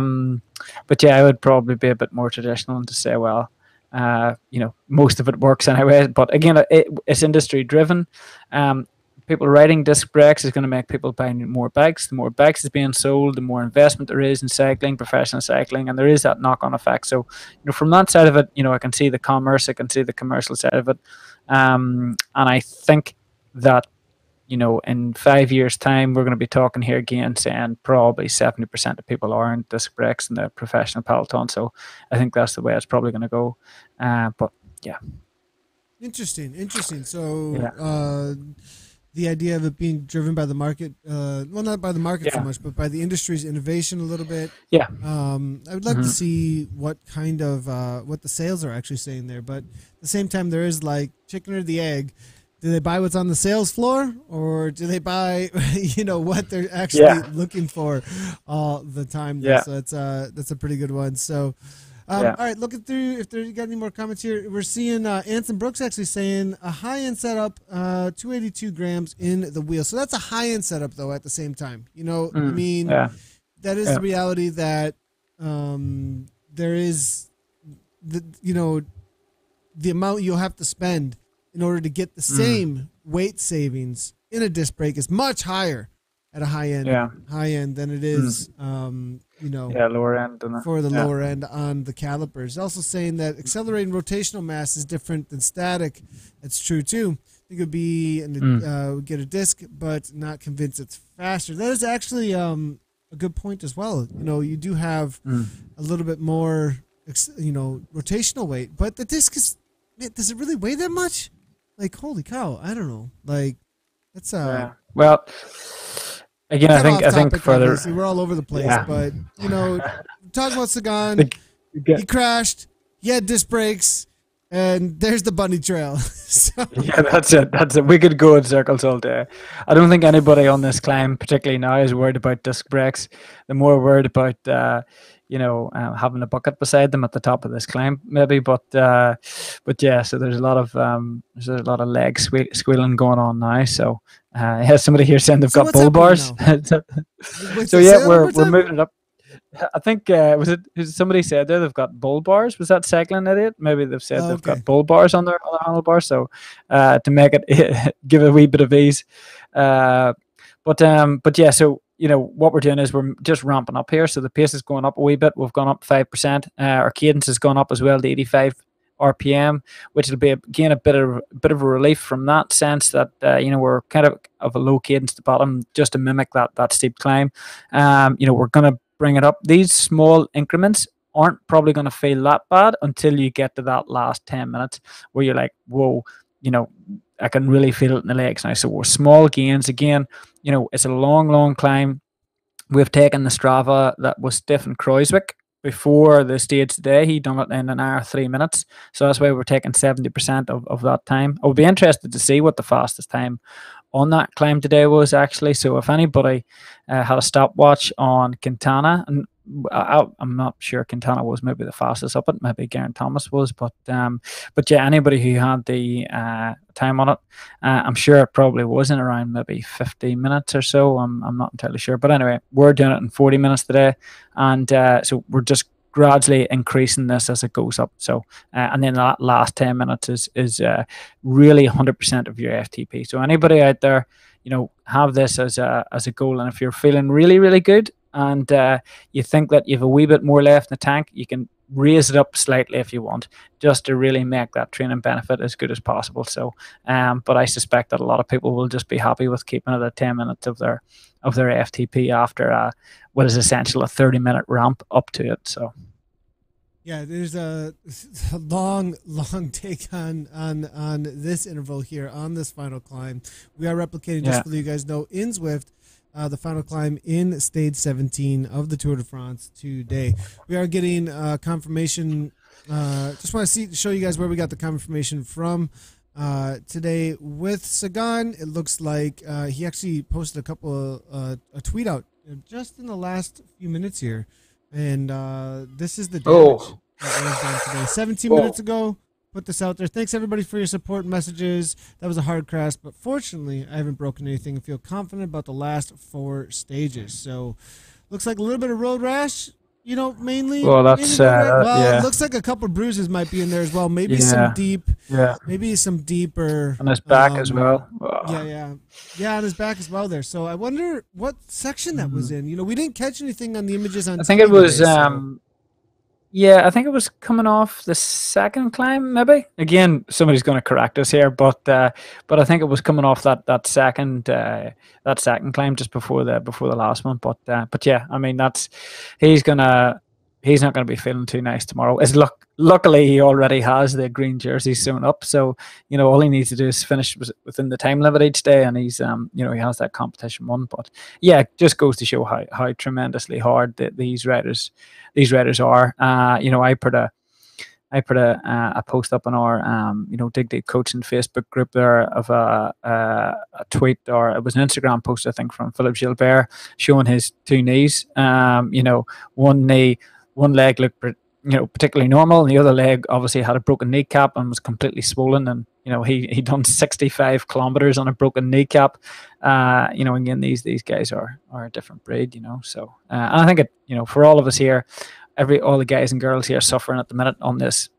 I would probably be a bit more traditional and to say, well, most of it works anyway. But again, it's industry driven. People riding disc brakes is going to make people buy more bikes. The more bikes is being sold, the more investment there is in cycling, professional cycling, and there is that knock-on effect. So, from that side of it, I can see the commerce, I can see the commercial side of it, and I think that, in 5 years' time, we're going to be talking here again, saying probably 70% of people are in disc brakes in the professional peloton. So, I think that's the way it's probably going to go. But yeah, interesting. So. The idea of it being driven by the market, well, not by the market so much, but by the industry's innovation a little bit. Yeah. I would like to see what kind of, what the sales are actually saying there. But at the same time, there is like chicken or the egg. Do they buy what's on the sales floor, or do they buy, what they're actually looking for all the time? Yeah. So that's a pretty good one. So, all right, looking through if there's got any more comments here. We're seeing Anson Brooks actually saying a high-end setup, 282 grams in the wheel. So that's a high-end setup, though, at the same time. That is the reality that there is, the amount you'll have to spend in order to get the same weight savings in a disc brake is much higher at a high end than it is, lower end for the lower end on the calipers. Also saying that accelerating rotational mass is different than static. That's true too. It could be get a disc, but not convinced it's faster. That is actually a good point as well. You do have a little bit more, rotational weight, but the disc is. Does it really weigh that much? Like, holy cow! I don't know. Like, that's well. Again, I think further, we're all over the place, but talking about Sagan, he crashed, he had disc brakes, and there's the bunny trail. So. Yeah, that's it. We could go in circles all day. I don't think anybody on this climb, particularly now, is worried about disc brakes. They're more worried about having a bucket beside them at the top of this climb, maybe. But yeah, so there's a lot of leg squealing going on now. So somebody here saying they've got bull bars. So yeah, we're moving it up. I think somebody said there they've got bull bars. Was that Cycling Idiot? Maybe they've said they've got bull bars on their handlebars. So to make it give it a wee bit of ease. But yeah, so what we're doing is we're just ramping up here. So the pace is going up a wee bit. We've gone up 5%. Our cadence has gone up as well to 85 RPM, which will be again a bit of a relief from that sense that we're kind of a low cadence at the bottom just to mimic that steep climb. We're going to bring it up. These small increments aren't probably going to feel that bad until you get to that last 10 minutes where you're like, whoa, I can really feel it in the legs now. So we're small gains again. It's a long climb. We've taken the Strava that was Stefan Kreuzwick before the stage today. He done it in an hour 3 minutes. So that's why we're taking 70% of that time. I would be interested to see what the fastest time on that climb today was actually. So if anybody had a stopwatch on Quintana, and I'm not sure Quintana was maybe the fastest up it, maybe Geraint Thomas was, but yeah, anybody who had the time on it, I'm sure it probably was in around maybe 50 minutes or so. I'm not entirely sure, but anyway, we're doing it in 40 minutes today, and so we're just gradually increasing this as it goes up. So and then that last 10 minutes is really 100% of your FTP. So anybody out there, have this as a goal, and if you're feeling really good, and you think that you have a wee bit more left in the tank, you can raise it up slightly if you want, just to really make that training benefit as good as possible. So, but I suspect that a lot of people will just be happy with keeping it at 10 minutes of their FTP after what is essentially a 30-minute ramp up to it. So. Yeah, there's a long take on this interval here on this final climb. We are replicating, just so you guys know, in Zwift, the final climb in stage 17 of the Tour de France today. We are getting confirmation. Just want to show you guys where we got the confirmation from today with Sagan. It looks like he actually posted a tweet out just in the last few minutes here. And this is the damage that was done today. 17 minutes ago, put this out there. Thanks, everybody, for your support messages. That was a hard crash, but fortunately, I haven't broken anything and feel confident about the last 4 stages. So, looks like a little bit of road rash, mainly. Well, that's it looks like a couple of bruises might be in there as well. Maybe some deep. Yeah. Maybe some deeper. On his back as well. Yeah, on his back as well there. So I wonder what section that was in. We didn't catch anything on the images on. I think it was. I think it was coming off the second climb, maybe. Again, somebody's going to correct us here, but I think it was coming off that second climb just before the last one. But yeah, I mean he's not going to be feeling too nice tomorrow. Luckily, he already has the green jersey sewn up, so all he needs to do is finish within the time limit each day, and he's he has that competition won. But yeah, it just goes to show how tremendously hard these riders are. I put a post up on our Dig Deep Coaching Facebook group there of a tweet, or it was an Instagram post, I think, from Philippe Gilbert showing his 2 knees. One leg looked particularly normal, and the other leg obviously had a broken kneecap and was completely swollen. And he done 65 kilometers on a broken kneecap. Again, these guys are a different breed. So and I think it for all of us here, all the guys and girls here suffering at the minute on this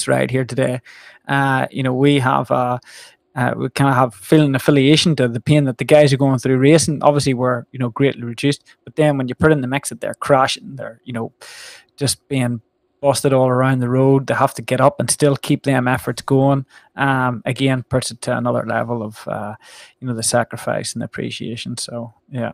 ride here today. We have we kind of have feeling affiliation to the pain that the guys are going through racing. Obviously, we're greatly reduced, but then when you put in the mix that they're crashing, they're just being busted all around the road. They have to get up and still keep them efforts going. Again, puts it to another level of the sacrifice and the appreciation. So yeah.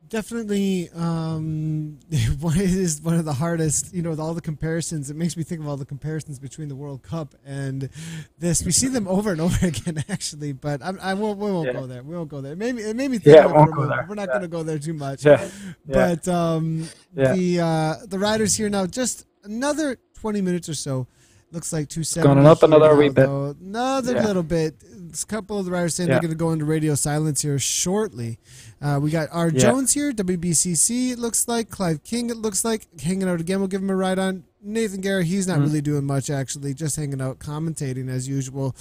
Definitely, it is one of the hardest. All the comparisons. It makes me think of all the comparisons between the World Cup and this. We see them over and over again, actually. But we won't go there. We won't go there. It made me think. We're not going to go there too much. But the riders here now, just another 20 minutes or so. Looks like 270. Going up another wee bit. Another little bit. A couple of the riders saying they're going to go into radio silence here shortly. We got R. Jones here, WBCC, it looks like. Clive King, it looks like. Hanging out again. We'll give him a ride on. Nathan Guerra, he's not really doing much, actually. Just hanging out, commentating as usual.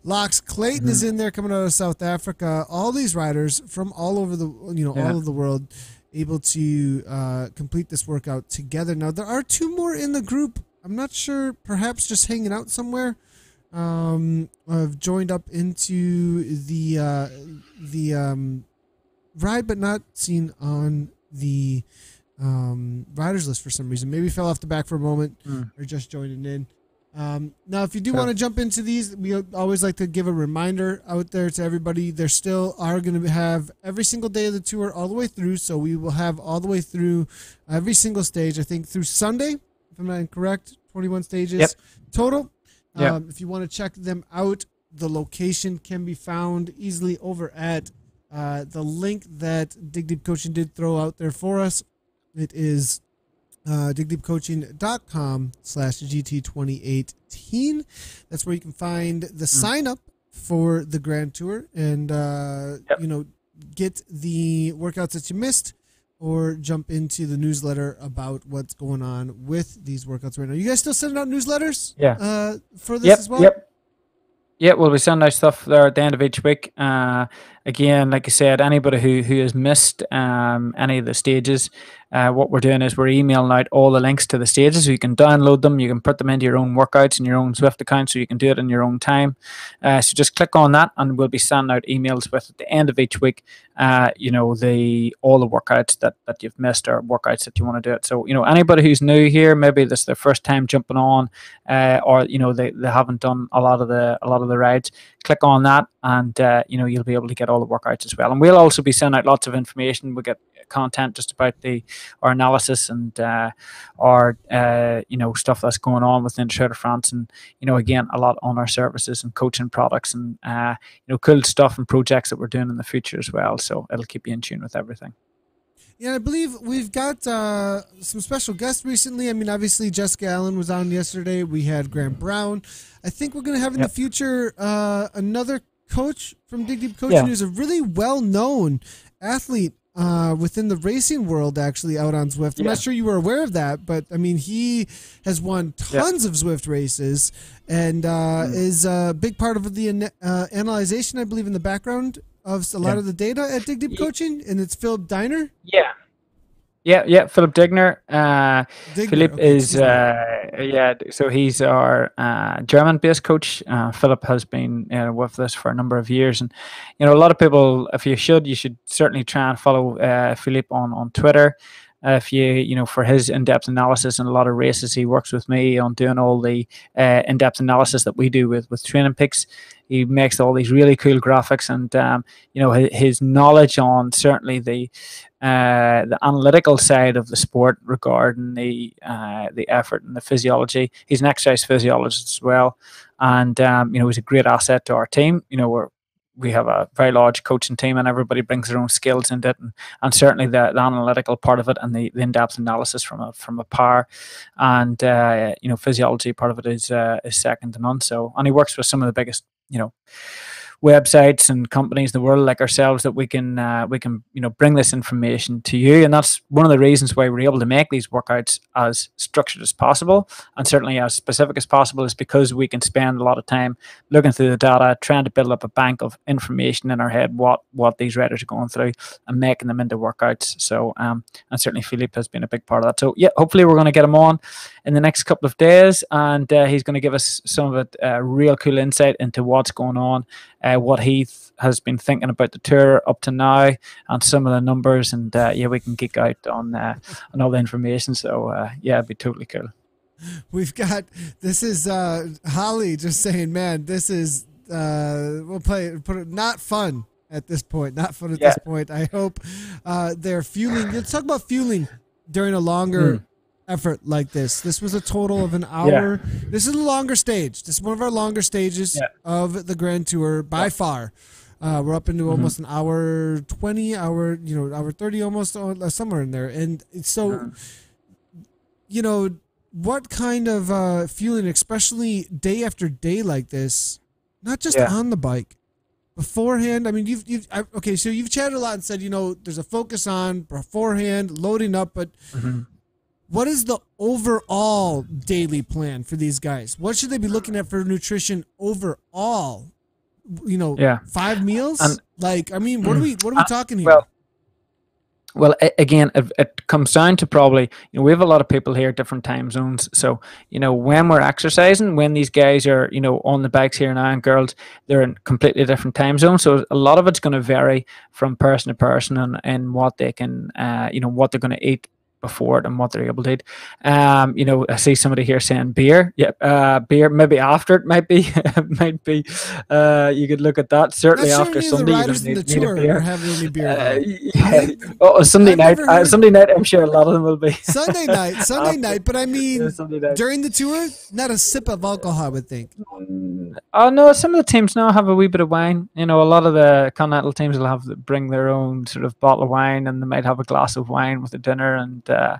Lox Clayton is in there, coming out of South Africa. All these riders from all over the, all of the world, able to complete this workout together. Now, there are 2 more in the group. I'm not sure, perhaps just hanging out somewhere. I've joined up into the ride, but not seen on the riders list for some reason. Maybe fell off the back for a moment or just joining in. Now, if you do want to jump into these, we always like to give a reminder out there to everybody. There still are going to have every single day of the tour all the way through. So we will have all the way through every single stage, I think, through Sunday. If I'm not incorrect, 21 stages total. If you want to check them out, the location can be found easily over at the link that Dig Deep Coaching did throw out there for us. It is digdeepcoaching.com/GT2018. That's where you can find the sign up for the Grand Tour and get the workouts that you missed, or jump into the newsletter about what's going on with these workouts right now. You guys still sending out newsletters? For this as well? Yeah, we'll be sending out stuff there at the end of each week. again, like I said, anybody who has missed any of the stages, what we're doing is we're emailing out all the links to the stages, so you can download them, you can put them into your own workouts in your own Zwift account, so you can do it in your own time. So just click on that, and we'll be sending out emails with, at the end of each week, all the workouts that you've missed, or workouts that you want to do it. So anybody who's new here, maybe this is their first time jumping on, or they haven't done a lot of the rides, click on that, and you'll be able to get all the workouts as well. And we'll also be sending out lots of information. We get content just about our analysis and our stuff that's going on within Tour de France, and again, a lot on our services and coaching products, and cool stuff and projects that we're doing in the future as well. So it'll keep you in tune with everything. Yeah, I believe we've got some special guests recently. I mean, obviously Jessica Allen was on yesterday. We had Grant Brown. I think we're going to have in the future another coach from Dig Deep Coaching, who's a really well-known athlete within the racing world, actually, out on Zwift. I'm not sure you were aware of that, but I mean, he has won tons of Zwift races, and is a big part of the analyzation, I believe, in the background of a lot of the data at Dig Deep Coaching, and it's Philip Diner. Philip Digner. Philip is so he's our German-based coach. Philip has been with us for a number of years, and a lot of people, you should certainly try and follow Philip on Twitter. If you for his in-depth analysis and a lot of races, he works with me on doing all the in-depth analysis that we do with Training Peaks. He makes all these really cool graphics, and his knowledge on certainly the analytical side of the sport regarding the effort and the physiology. He's an exercise physiologist as well, and he's a great asset to our team. We have a very large coaching team, and everybody brings their own skills into it, and certainly the analytical part of it, and the in-depth analysis from a power and physiology part of it is second to none. So, and he works with some of the biggest websites and companies in the world like ourselves, that we can bring this information to you. And that's one of the reasons why we're able to make these workouts as structured as possible, and certainly as specific as possible, is because we can spend a lot of time looking through the data, trying to build up a bank of information in our head, what these riders are going through, and making them into workouts. So and certainly Philippe has been a big part of that. So hopefully we're going to get him on in the next couple of days, and he's going to give us some of it, real cool insight into what's going on, what he has been thinking about the tour up to now, and some of the numbers, and we can geek out on all the information. So it'd be totally cool. We've got, this is Holly just saying, man, this is put it, not fun at this point. Not fun at this point. I hope they're fueling. Let's talk about fueling during a longer effort like this. This was a total of an hour. This is a longer stage. This is one of our longer stages of the Grand Tour by far. We're up into almost an hour 20, hour 30, almost, somewhere in there. And so, what kind of feeling, especially day after day like this, not just on the bike, beforehand? I mean, so you've chatted a lot and said, there's a focus on beforehand, loading up, but what is the overall daily plan for these guys? What should they be looking at for nutrition overall? 5 meals? What are we talking here? Well, again, it comes down to probably, we have a lot of people here, different time zones. So, when we're exercising, when these guys are, on the bikes here now, and girls, they're in completely different time zones. So a lot of it's going to vary from person to person, and what they can, what they're going to eat before it and what they're able to eat. I see somebody here saying beer. Beer maybe after it might be. You could look at that. Certainly after Sunday, you're going to need a beer. Having any beer Sunday night. Sunday night, I'm sure a lot of them will be. Sunday night. But I mean, during the tour, not a sip of alcohol, I would think. Oh no, some of the teams now have a wee bit of wine. A lot of the continental teams will bring their own sort of bottle of wine, and they might have a glass of wine with the dinner, and I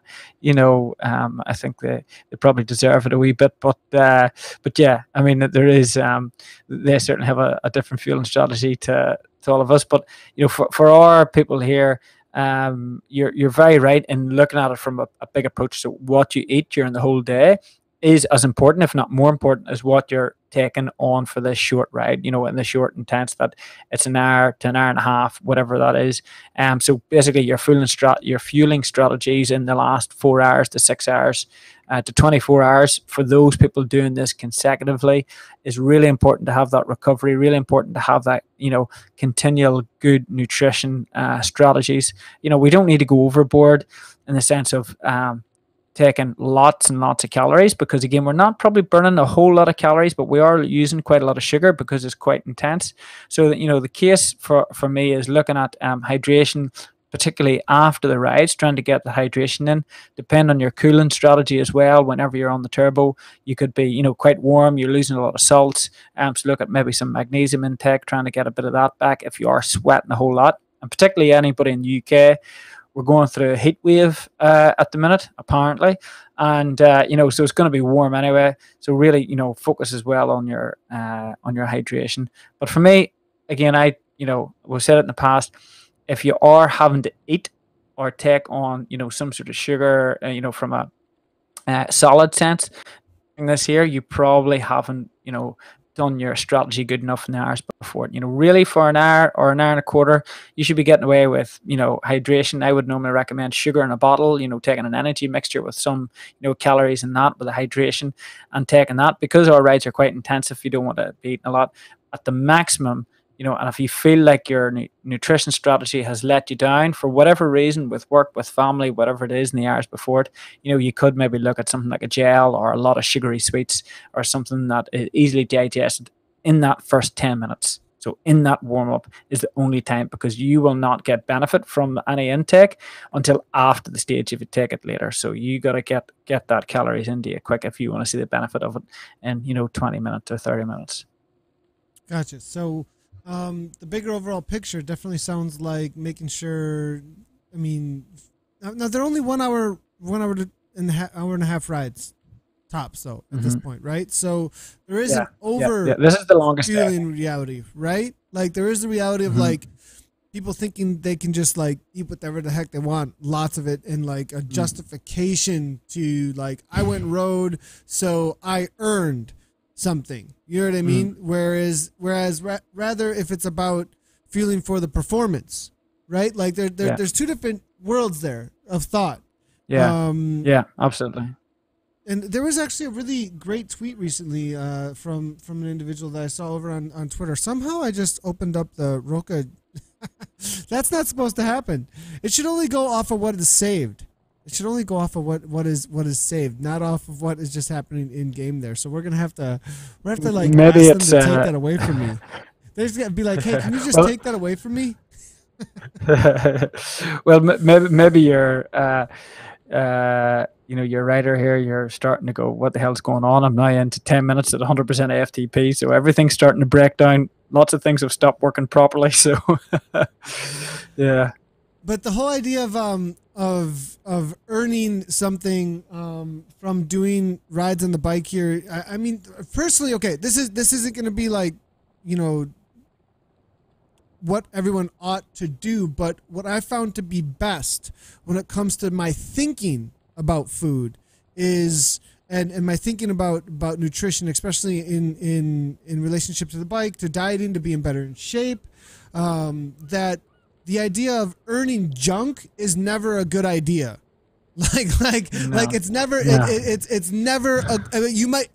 think they probably deserve it a wee bit, but yeah, I mean, there is they certainly have a different fueling strategy to all of us, but for our people here, you're very right in looking at it from a big approach. So what you eat during the whole day is as important, if not more important, as what you're taken on for this short ride, you know, in the short intense that it's an hour to an hour and a half, whatever that is. So basically your fueling strategies in the last 4 hours to 6 hours to 24 hours for those people doing this consecutively is really important to have that recovery, really important to have that, you know, continual good nutrition strategies. You know, we don't need to go overboard in the sense of taking lots and lots of calories, because again, we're not probably burning a whole lot of calories, but we are using quite a lot of sugar because it's quite intense. So that, you know, the case for me is looking at hydration, particularly after the rides, trying to get the hydration in. Depend on your cooling strategy as well. Whenever you're on the turbo, you could be, you know, quite warm, you're losing a lot of salts. So look at maybe some magnesium intake, trying to get a bit of that back if you are sweating a whole lot. And particularly anybody in the UK, we're going through a heat wave at the minute, apparently. And, you know, so it's going to be warm anyway. So really, you know, focus as well on your hydration. But for me, again, you know, we've said it in the past, if you are having to eat or take on, you know, some sort of sugar, you know, from a solid sense, in this here, you probably haven't, you know, done your strategy good enough in the hours before. You know, really for an hour or an hour and a quarter, you should be getting away with, you know, hydration. I would normally recommend sugar in a bottle, you know, taking an energy mixture with some, you know, calories in that with the hydration, and taking that, because our rides are quite intensive. You don't want to be eating a lot at the maximum. You know, and if you feel like your nutrition strategy has let you down for whatever reason, with work, with family, whatever it is in the hours before it, you know, you could maybe look at something like a gel or a lot of sugary sweets or something that is easily digested in that first 10 minutes. So in that warm-up is the only time, because you will not get benefit from any intake until after the stage if you take it later. So you got to get that calories into you quick if you want to see the benefit of it in, you know, 20 minutes or 30 minutes. Gotcha. So the bigger overall picture definitely sounds like making sure. I mean, now they're only 1 hour, hour and a half rides tops, though, at this point, right? So there is an over. This is the longest feeling reality, right? Like there is the reality of like people thinking they can just like eat whatever the heck they want, lots of it, and like a justification to like, I went road, so I earned something. You know what I mean? Whereas rather if it's about feeling for the performance, right? Like there's two different worlds there of thought. Yeah. Yeah, absolutely. And there was actually a really great tweet recently from an individual that I saw over on Twitter. Somehow I just opened up the Roka. That's not supposed to happen. It should only go off of what is saved. It should only go off of what is saved, not off of what is just happening in game there. So we're gonna have to like maybe ask them to take that away from me. They're just gonna be like, hey, can you just take that away from me? Well, maybe you're you know, your writer here, you're starting to go, what the hell's going on? I'm now into 10 minutes at 100% AFTP, so everything's starting to break down. Lots of things have stopped working properly. So yeah. But the whole idea of earning something from doing rides on the bike here, I mean, personally, okay, this isn't going to be like, you know, what everyone ought to do, but what I found to be best when it comes to my thinking about food is, and my thinking about nutrition, especially in relationship to the bike, to dieting, to being better in shape, that the idea of earning junk is never a good idea. Like it's never, it's never you might,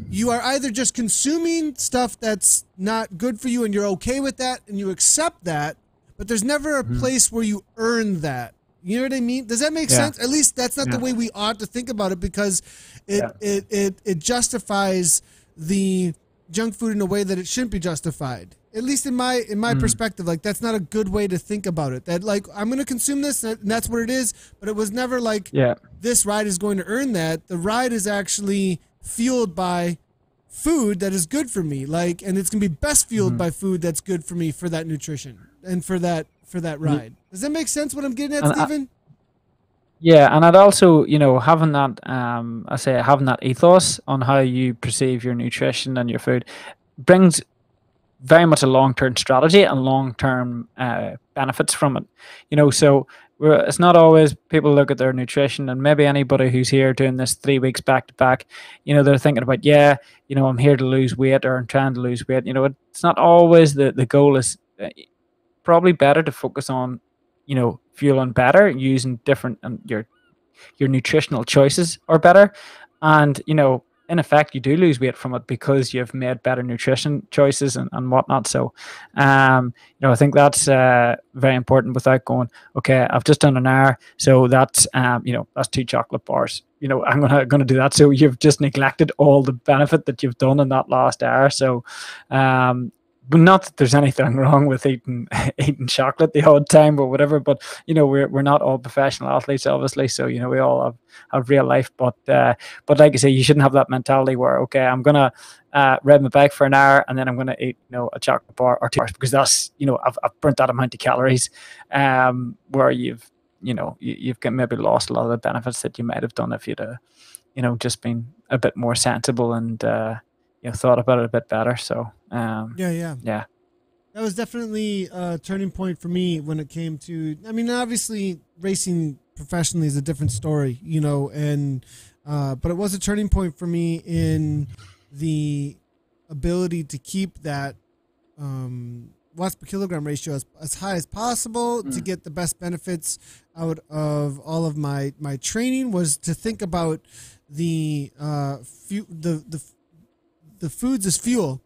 you are either just consuming stuff that's not good for you and you're okay with that and you accept that, but there's never a place where you earn that. You know what I mean? Does that make sense? At least that's not the way we ought to think about it, because it justifies the junk food in a way that it shouldn't be justified. At least in my perspective, like that's not a good way to think about it. That like I'm going to consume this and that's what it is, but it was never like this ride is going to earn that. The ride is actually fueled by food that is good for me, like, and it's going to be best fueled by food that's good for me for that nutrition and for that ride. Does that make sense what I'm getting at, Stephen? Yeah, and I'd also, you know, having that having that ethos on how you perceive your nutrition and your food brings very much a long-term strategy and long-term benefits from it. You know, so it's not always people look at their nutrition, and maybe anybody who's here doing this 3 weeks back to back, they're thinking about, I'm here to lose weight, or I'm trying to lose weight. It's not always the goal is probably better to focus on, fueling better, using different, and your nutritional choices are better. And, in effect, you do lose weight from it because you've made better nutrition choices and whatnot. So, I think that's very important, without going, okay, I've just done an hour, so that's, that's 2 chocolate bars. I'm gonna do that. So you've just neglected all the benefit that you've done in that last hour. So, but not that there's anything wrong with eating chocolate the odd time or whatever, but we're not all professional athletes, obviously, so we all have real life, but like I say, you shouldn't have that mentality where, okay, I'm gonna ride my bike for an hour and then I'm gonna eat a chocolate bar or 2 bars, because that's I've burnt that amount of calories, where you've maybe lost a lot of the benefits that you might have done if you'd just been a bit more sensible and thought about it a bit better. So yeah, that was definitely a turning point for me when it came to, obviously racing professionally is a different story, and but it was a turning point for me in the ability to keep that watts per kilogram ratio as high as possible to get the best benefits out of all of my training. Was to think about the foods as fuel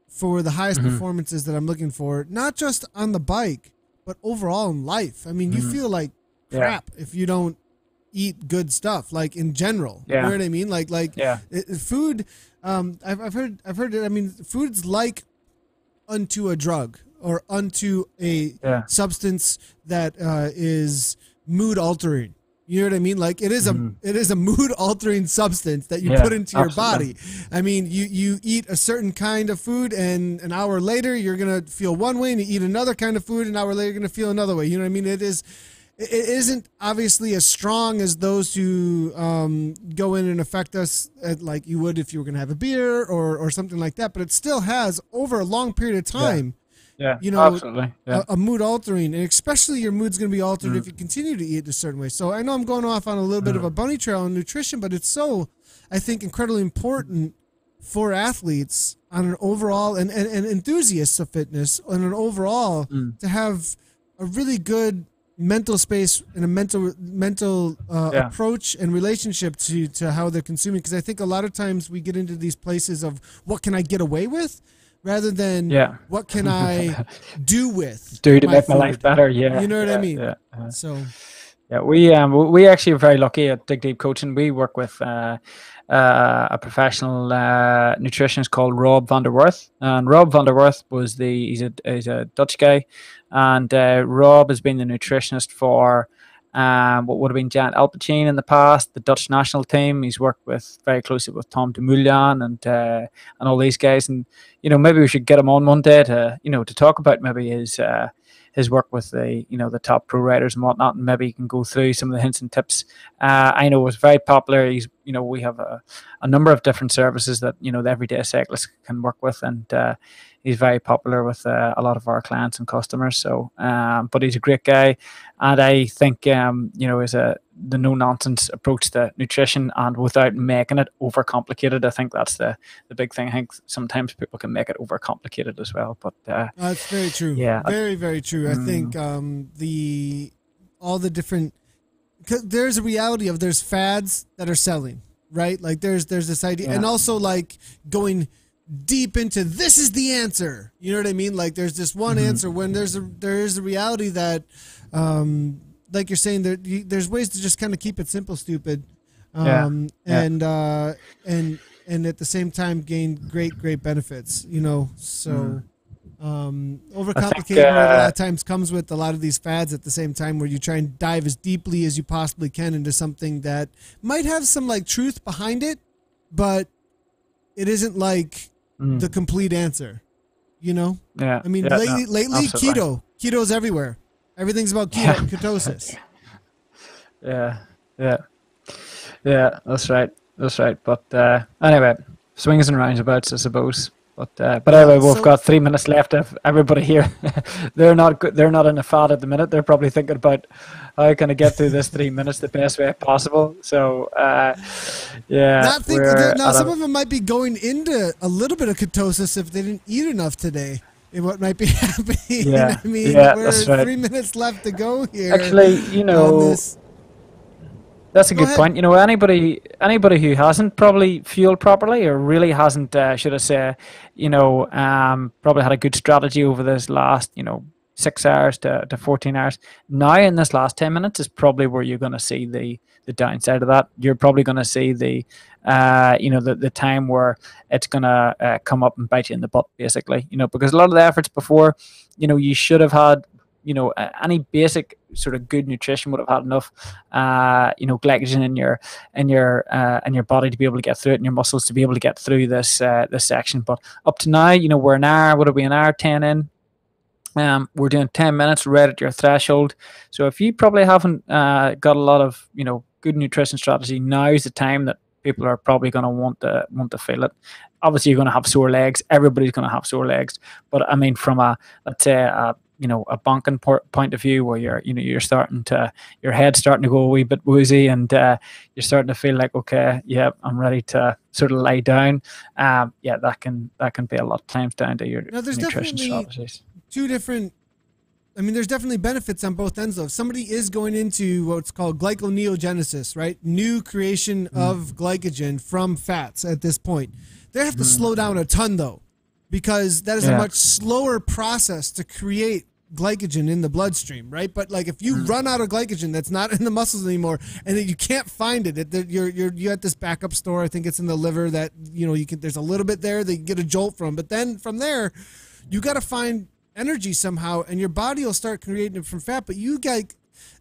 for the highest performances that I'm looking for, not just on the bike, but overall in life. You feel like crap if you don't eat good stuff, like in general. You know what I mean? Food. I've heard it. Food's like unto a drug or unto a substance that is mood altering. You know what I mean? Like it is a mood altering substance that you put into your body. You eat a certain kind of food, and an hour later you're gonna feel one way, and you eat another kind of food, and an hour later you're gonna feel another way. You know what I mean? It isn't obviously as strong as those who go in and affect us like you would if you were gonna have a beer or something like that. But it still has, over a long period of time. Yeah, absolutely. A mood altering, and especially your mood's going to be altered if you continue to eat a certain way. So I know I'm going off on a little bit of a bunny trail on nutrition, but it's so, I think, incredibly important for athletes on an overall and enthusiasts of fitness on an overall to have a really good mental space and a mental approach and relationship to how they're consuming. Because I think a lot of times we get into these places of what can I get away with, rather than what can I do to make my life better. You know what I mean? So we actually are very lucky at Dig Deep Coaching. We work with a professional nutritionist called Rob van der Werth, and Rob van der Werth he's a Dutch guy, and Rob has been the nutritionist for what would have been Jan Alpecin in the past, the Dutch national team. He's worked very closely with Tom Dumoulin and all these guys. And maybe we should get him on one day to talk about maybe his work with the top pro riders and whatnot, and maybe he can go through some of the hints and tips. I know it's very popular. We have a number of different services that the everyday cyclist can work with, and he's very popular with a lot of our clients and customers. So, but he's a great guy, and I think is the no nonsense approach to nutrition, and without making it overcomplicated. I think that's the big thing. I think sometimes people can make it overcomplicated as well. But that's very true. Yeah, very, very true. I think all the different, cause there's a reality of there's fads that are selling, right? Like there's this idea, and also like going deep into this is the answer. You know what I mean? Like there's this one answer, when there is a reality that like you're saying, there's ways to just kind of keep it simple, stupid, and at the same time gain great benefits. So overcomplicating a lot of times comes with a lot of these fads at the same time, where you try and dive as deeply as you possibly can into something that might have some like truth behind it, but it isn't like the complete answer. Yeah. Lately keto's everywhere. Everything's about ketosis. Yeah, that's right. But anyway, swings and roundabouts, I suppose. But anyway, we've got 3 minutes left. If everybody here, they're not in a fad at the minute. They're probably thinking about how can I get through this 3 minutes the best way possible. So yeah, now some of them might be going into a little bit of ketosis if they didn't eat enough today. And what might be happening? Yeah, I mean, that's right. 3 minutes left to go here. Actually, that's a good point. Anybody who hasn't probably fueled properly or really hasn't, should I say, probably had a good strategy over this last, 6 hours to 14 hours. Now in this last 10 minutes is probably where you're going to see the downside of that. You're probably going to see the time where it's going to come up and bite you in the butt, basically, because a lot of the efforts before, you should have had, any basic sort of good nutrition would have had enough, glycogen in your body to be able to get through it, and your muscles to be able to get through this section. But up to now, we're an hour. What are we? An hour 10 in. We're doing 10 minutes right at your threshold. So if you probably haven't got a lot of good nutrition strategy, now is the time that people are probably going to want to feel it. Obviously, you're going to have sore legs. Everybody's going to have sore legs. But I mean, from a bonking point of view, where you're starting to, your head's starting to go a wee bit woozy, and you're starting to feel like, okay, yeah, I'm ready to sort of lie down. That can be a lot of times down to your nutrition strategies. There's definitely benefits on both ends, though. If somebody is going into what's called glyconeogenesis, right? New creation of glycogen from fats at this point. They have to slow down a ton, though, because that is a much slower process to create glycogen in the bloodstream, right? But like if you run out of glycogen that's not in the muscles anymore, and you can't find it, you're at this backup store. I think it's in the liver that there's a little bit there that you can get a jolt from, but then from there, you got to find energy somehow, and your body will start creating it from fat. But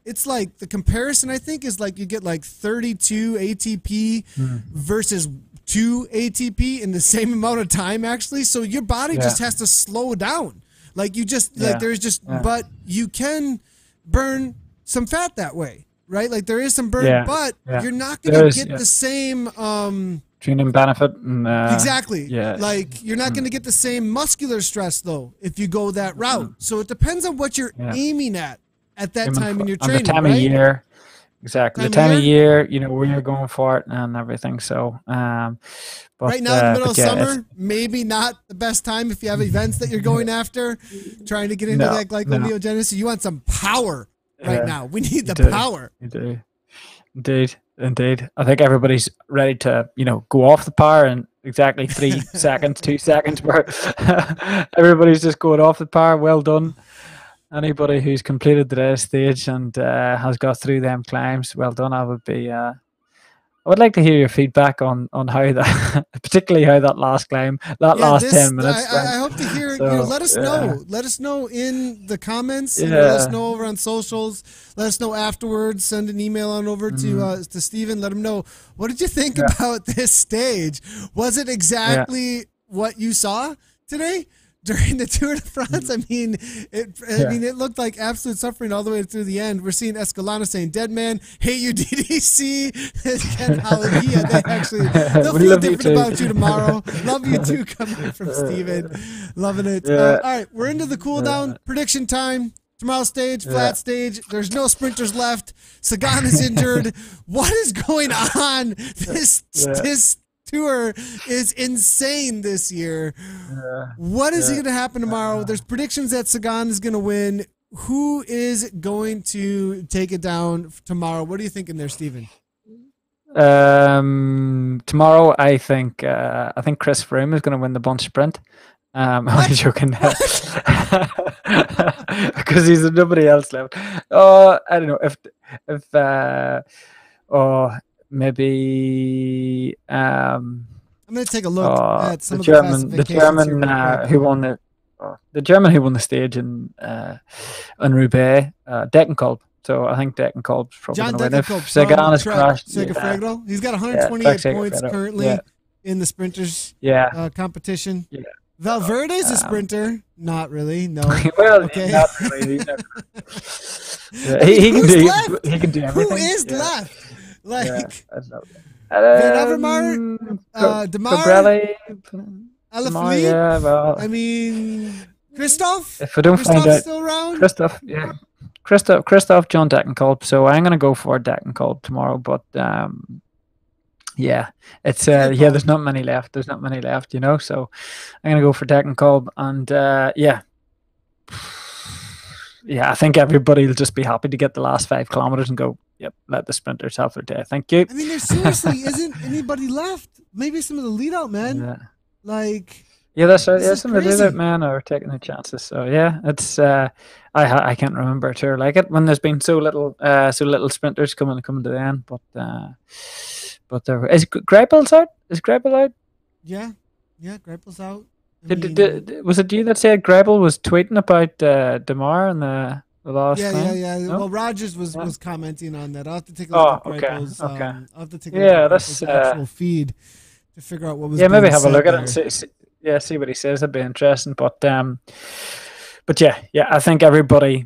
it's like the comparison I think is like you get like 32 ATP versus 2 ATP in the same amount of time, actually. So your body just has to slow down. Like but you can burn some fat that way, right? Like there is some burn, but you're not going to get the same training benefit. Exactly. Yeah. Like you're not going to get the same muscular stress though if you go that route. So it depends on what you're aiming at that time in your training. The time of year. Exactly. The time of year, where you're going for it and everything. So, but, right now in the middle of summer, maybe not the best time if you have events that you're going after, trying to get into that glyconeogenesis. You want some power right now. We need the power. You do. Indeed. I think everybody's ready to, go off the power in exactly 3 seconds, 2 seconds, where everybody's just going off the power. Well done. Anybody who's completed today's stage and has got through them climbs, well done. I would like to hear your feedback on how that, particularly how that last climb, last 10 minutes. I hope to hear. Let us know. Let us know in the comments. Let us know over on socials. Let us know afterwards. Send an email on over to Stephen. Let him know, what did you think about this stage? Was it exactly what you saw today during the Tour de France? I mean, it looked like absolute suffering all the way through the end. We're seeing Escalante saying, "Dead man, hate you, DDC." Ken they'll feel different about you tomorrow. Love you too, coming from Steven. Loving it. All right, we're into the cool down. Prediction time. Tomorrow's stage, flat stage. There's no sprinters left. Sagan is injured. What is going on? This tour is insane this year. What is going to happen tomorrow? There's predictions that Sagan is going to win. Who is going to take it down tomorrow? What are you thinking there, Stephen? Tomorrow, I think Chris Froome is going to win the bunch sprint. I'm only joking, because there's nobody else left. I don't know if maybe I'm going to take a look at some the German who won the stage in Roubaix, Degenkolb. So I think Degenkolb's probably going to win. If Sagan has crashed, he's got 128 points currently in the sprinters competition. Yeah. Valverde's a sprinter. Not really, no. Well, okay. Not really. He can do everything. Who is left? Like Van Avermaet, Demar, Alaphilippe. Yeah, well, I mean, Christoph. if I don't find Christoph's out, still around. Christoph, John Degenkolb. So I'm gonna go for Degenkolb tomorrow, but yeah, it's there's not many left. There's not many left, you know. So I'm gonna go for Degenkolb, and yeah, I think everybody will just be happy to get the last 5 kilometers and go, yep, let the sprinters have their day. Thank you. I mean, there seriously isn't anybody left. Maybe some of the lead out men. Yeah. Like, yeah, that's right. Yeah, this is some of the crazy. lead out men are taking the chances. So yeah, it's I can't remember a tour like it when there's been so little sprinters coming to the end. But there is Greipel's out. Is Greipel out? Yeah, Greipel's out. Was it you that said Greipel was tweeting about Demar and the last time? Yeah. No? Well, Rogers was commenting on that. I'll have to take a look at Greipel's. Okay. I'll have to take a look at that's Greipel's actual feed to figure out what was. Yeah, maybe have a look there. at it and see what he says. That'd be interesting. But yeah, I think everybody,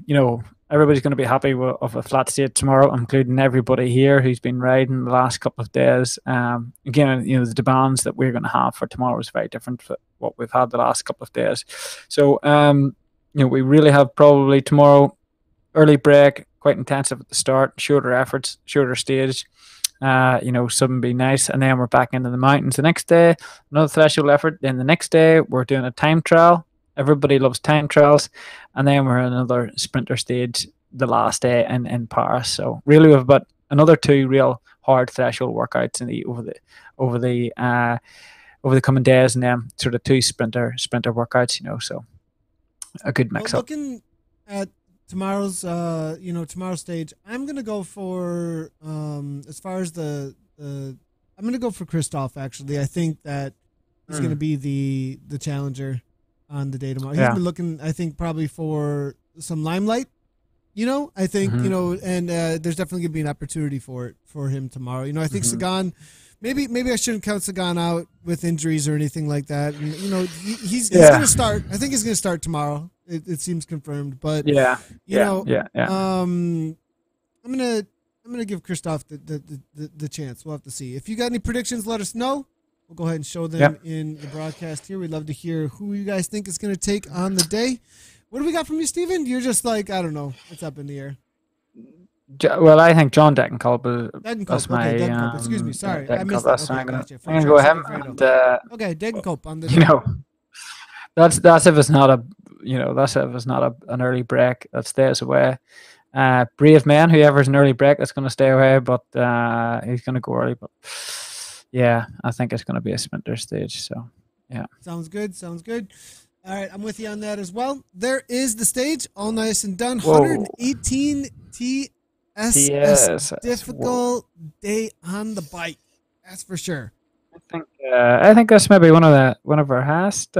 everybody's going to be happy with a flat state tomorrow, including everybody here who's been riding the last couple of days. Again, the demands that we're going to have for tomorrow is very different from what we've had the last couple of days. So, we really have probably tomorrow early break, quite intensive at the start, shorter efforts, shorter stage. Something be nice, and then we're back into the mountains the next day. Another threshold effort. Then the next day we're doing a time trial. Everybody loves time trials, and then we're in another sprinter stage the last day in Paris. So really, we've got another 2 real hard threshold workouts over the coming days, and then sort of 2 sprinter workouts. So a good mix up. Looking at tomorrow's tomorrow's stage, I'm gonna go for as far as I'm gonna go for Christoph. Actually, I think that he's gonna be the challenger on the day tomorrow. He's been looking, I think, probably for some limelight. I think and there's definitely gonna be an opportunity for him tomorrow. I think Sagan. Maybe I shouldn't count Sagan out with injuries or anything like that. And, he's going to start. I think he's going to start tomorrow. It seems confirmed. But I'm gonna give Christoph the chance. We'll have to see. If you got any predictions, let us know. We'll go ahead and show them in the broadcast here. We'd love to hear who you guys think is going to take on the day. What do we got from you, Steven? You're just like, I don't know. It's up in the air. Well, I think John Degenkolb is my. Degenkolb. Excuse me. Sorry, I missed that. Okay, I'm going to go ahead and. Okay, Degenkolb on the. That's if it's not an early break that stays away. Brave man, whoever's an early break, that's going to stay away, but he's going to go early. But yeah, I think it's going to be a sprinter stage. So yeah, sounds good. All right, I'm with you on that as well. There is the stage, all nice and done. Whoa. 118 TSS, difficult day on the bike. That's for sure. I think that's maybe one of our highest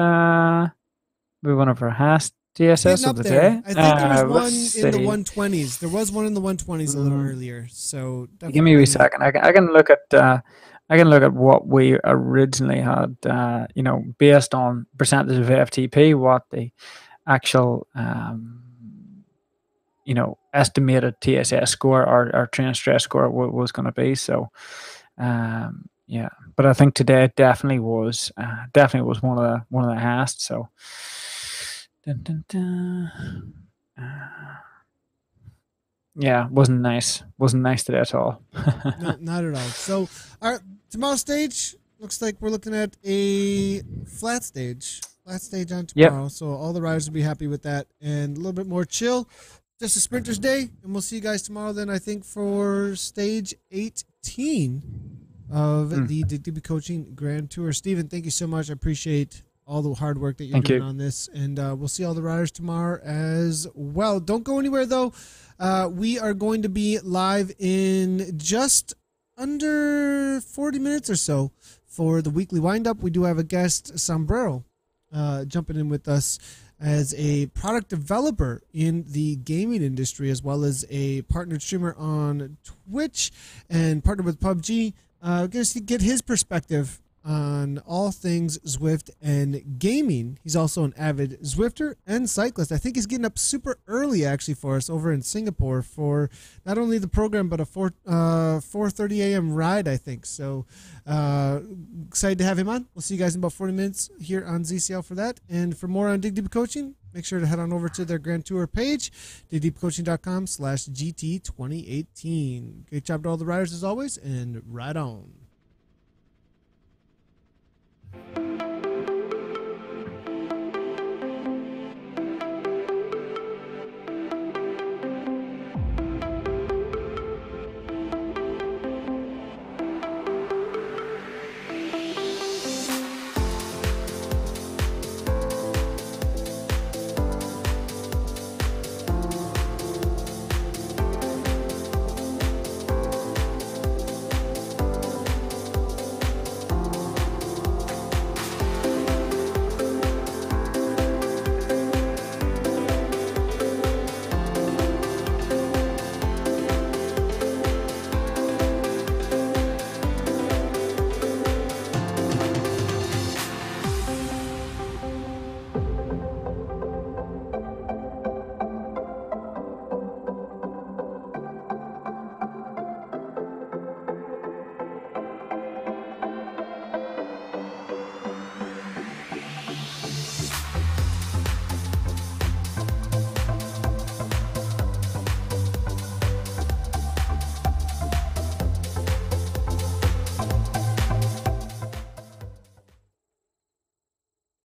TSS of the day. I think there was one in the 120s. There was one in the 120s a little earlier. So give me a second. I can look at what we originally had. Based on percentage of FTP, what the actual estimated TSS score or train stress score was going to be. So but I think today definitely was one of the highest. So. Yeah, wasn't nice today at all. No, not at all. So our tomorrow's stage looks like we're looking at a flat stage on tomorrow. So all the riders will be happy with that, and a little bit more chill, just a sprinter's day. And we'll see you guys tomorrow then, I think, for stage 18 of the DB Coaching Grand Tour. Steven, thank you so much. I appreciate all the hard work that you're doing on this, and we'll see all the riders tomorrow as well. Don't go anywhere though. We are going to be live in just under 40 minutes or so for the weekly windup. We do have a guest, Sombrero, jumping in with us as a product developer in the gaming industry, as well as a partnered streamer on Twitch and partnered with PUBG. Going to get his perspective on all things Zwift and gaming. He's also an avid Zwifter and cyclist. I think he's getting up super early actually for us over in Singapore for not only the program but a 4:30 a.m. ride, I think. So excited to have him on. We'll see you guys in about 40 minutes here on ZCL for that. And for more on Dig Deep Coaching, make sure to head on over to their Grand Tour page, digdeepcoaching.com/GT2018. Great job to all the riders as always, and ride on.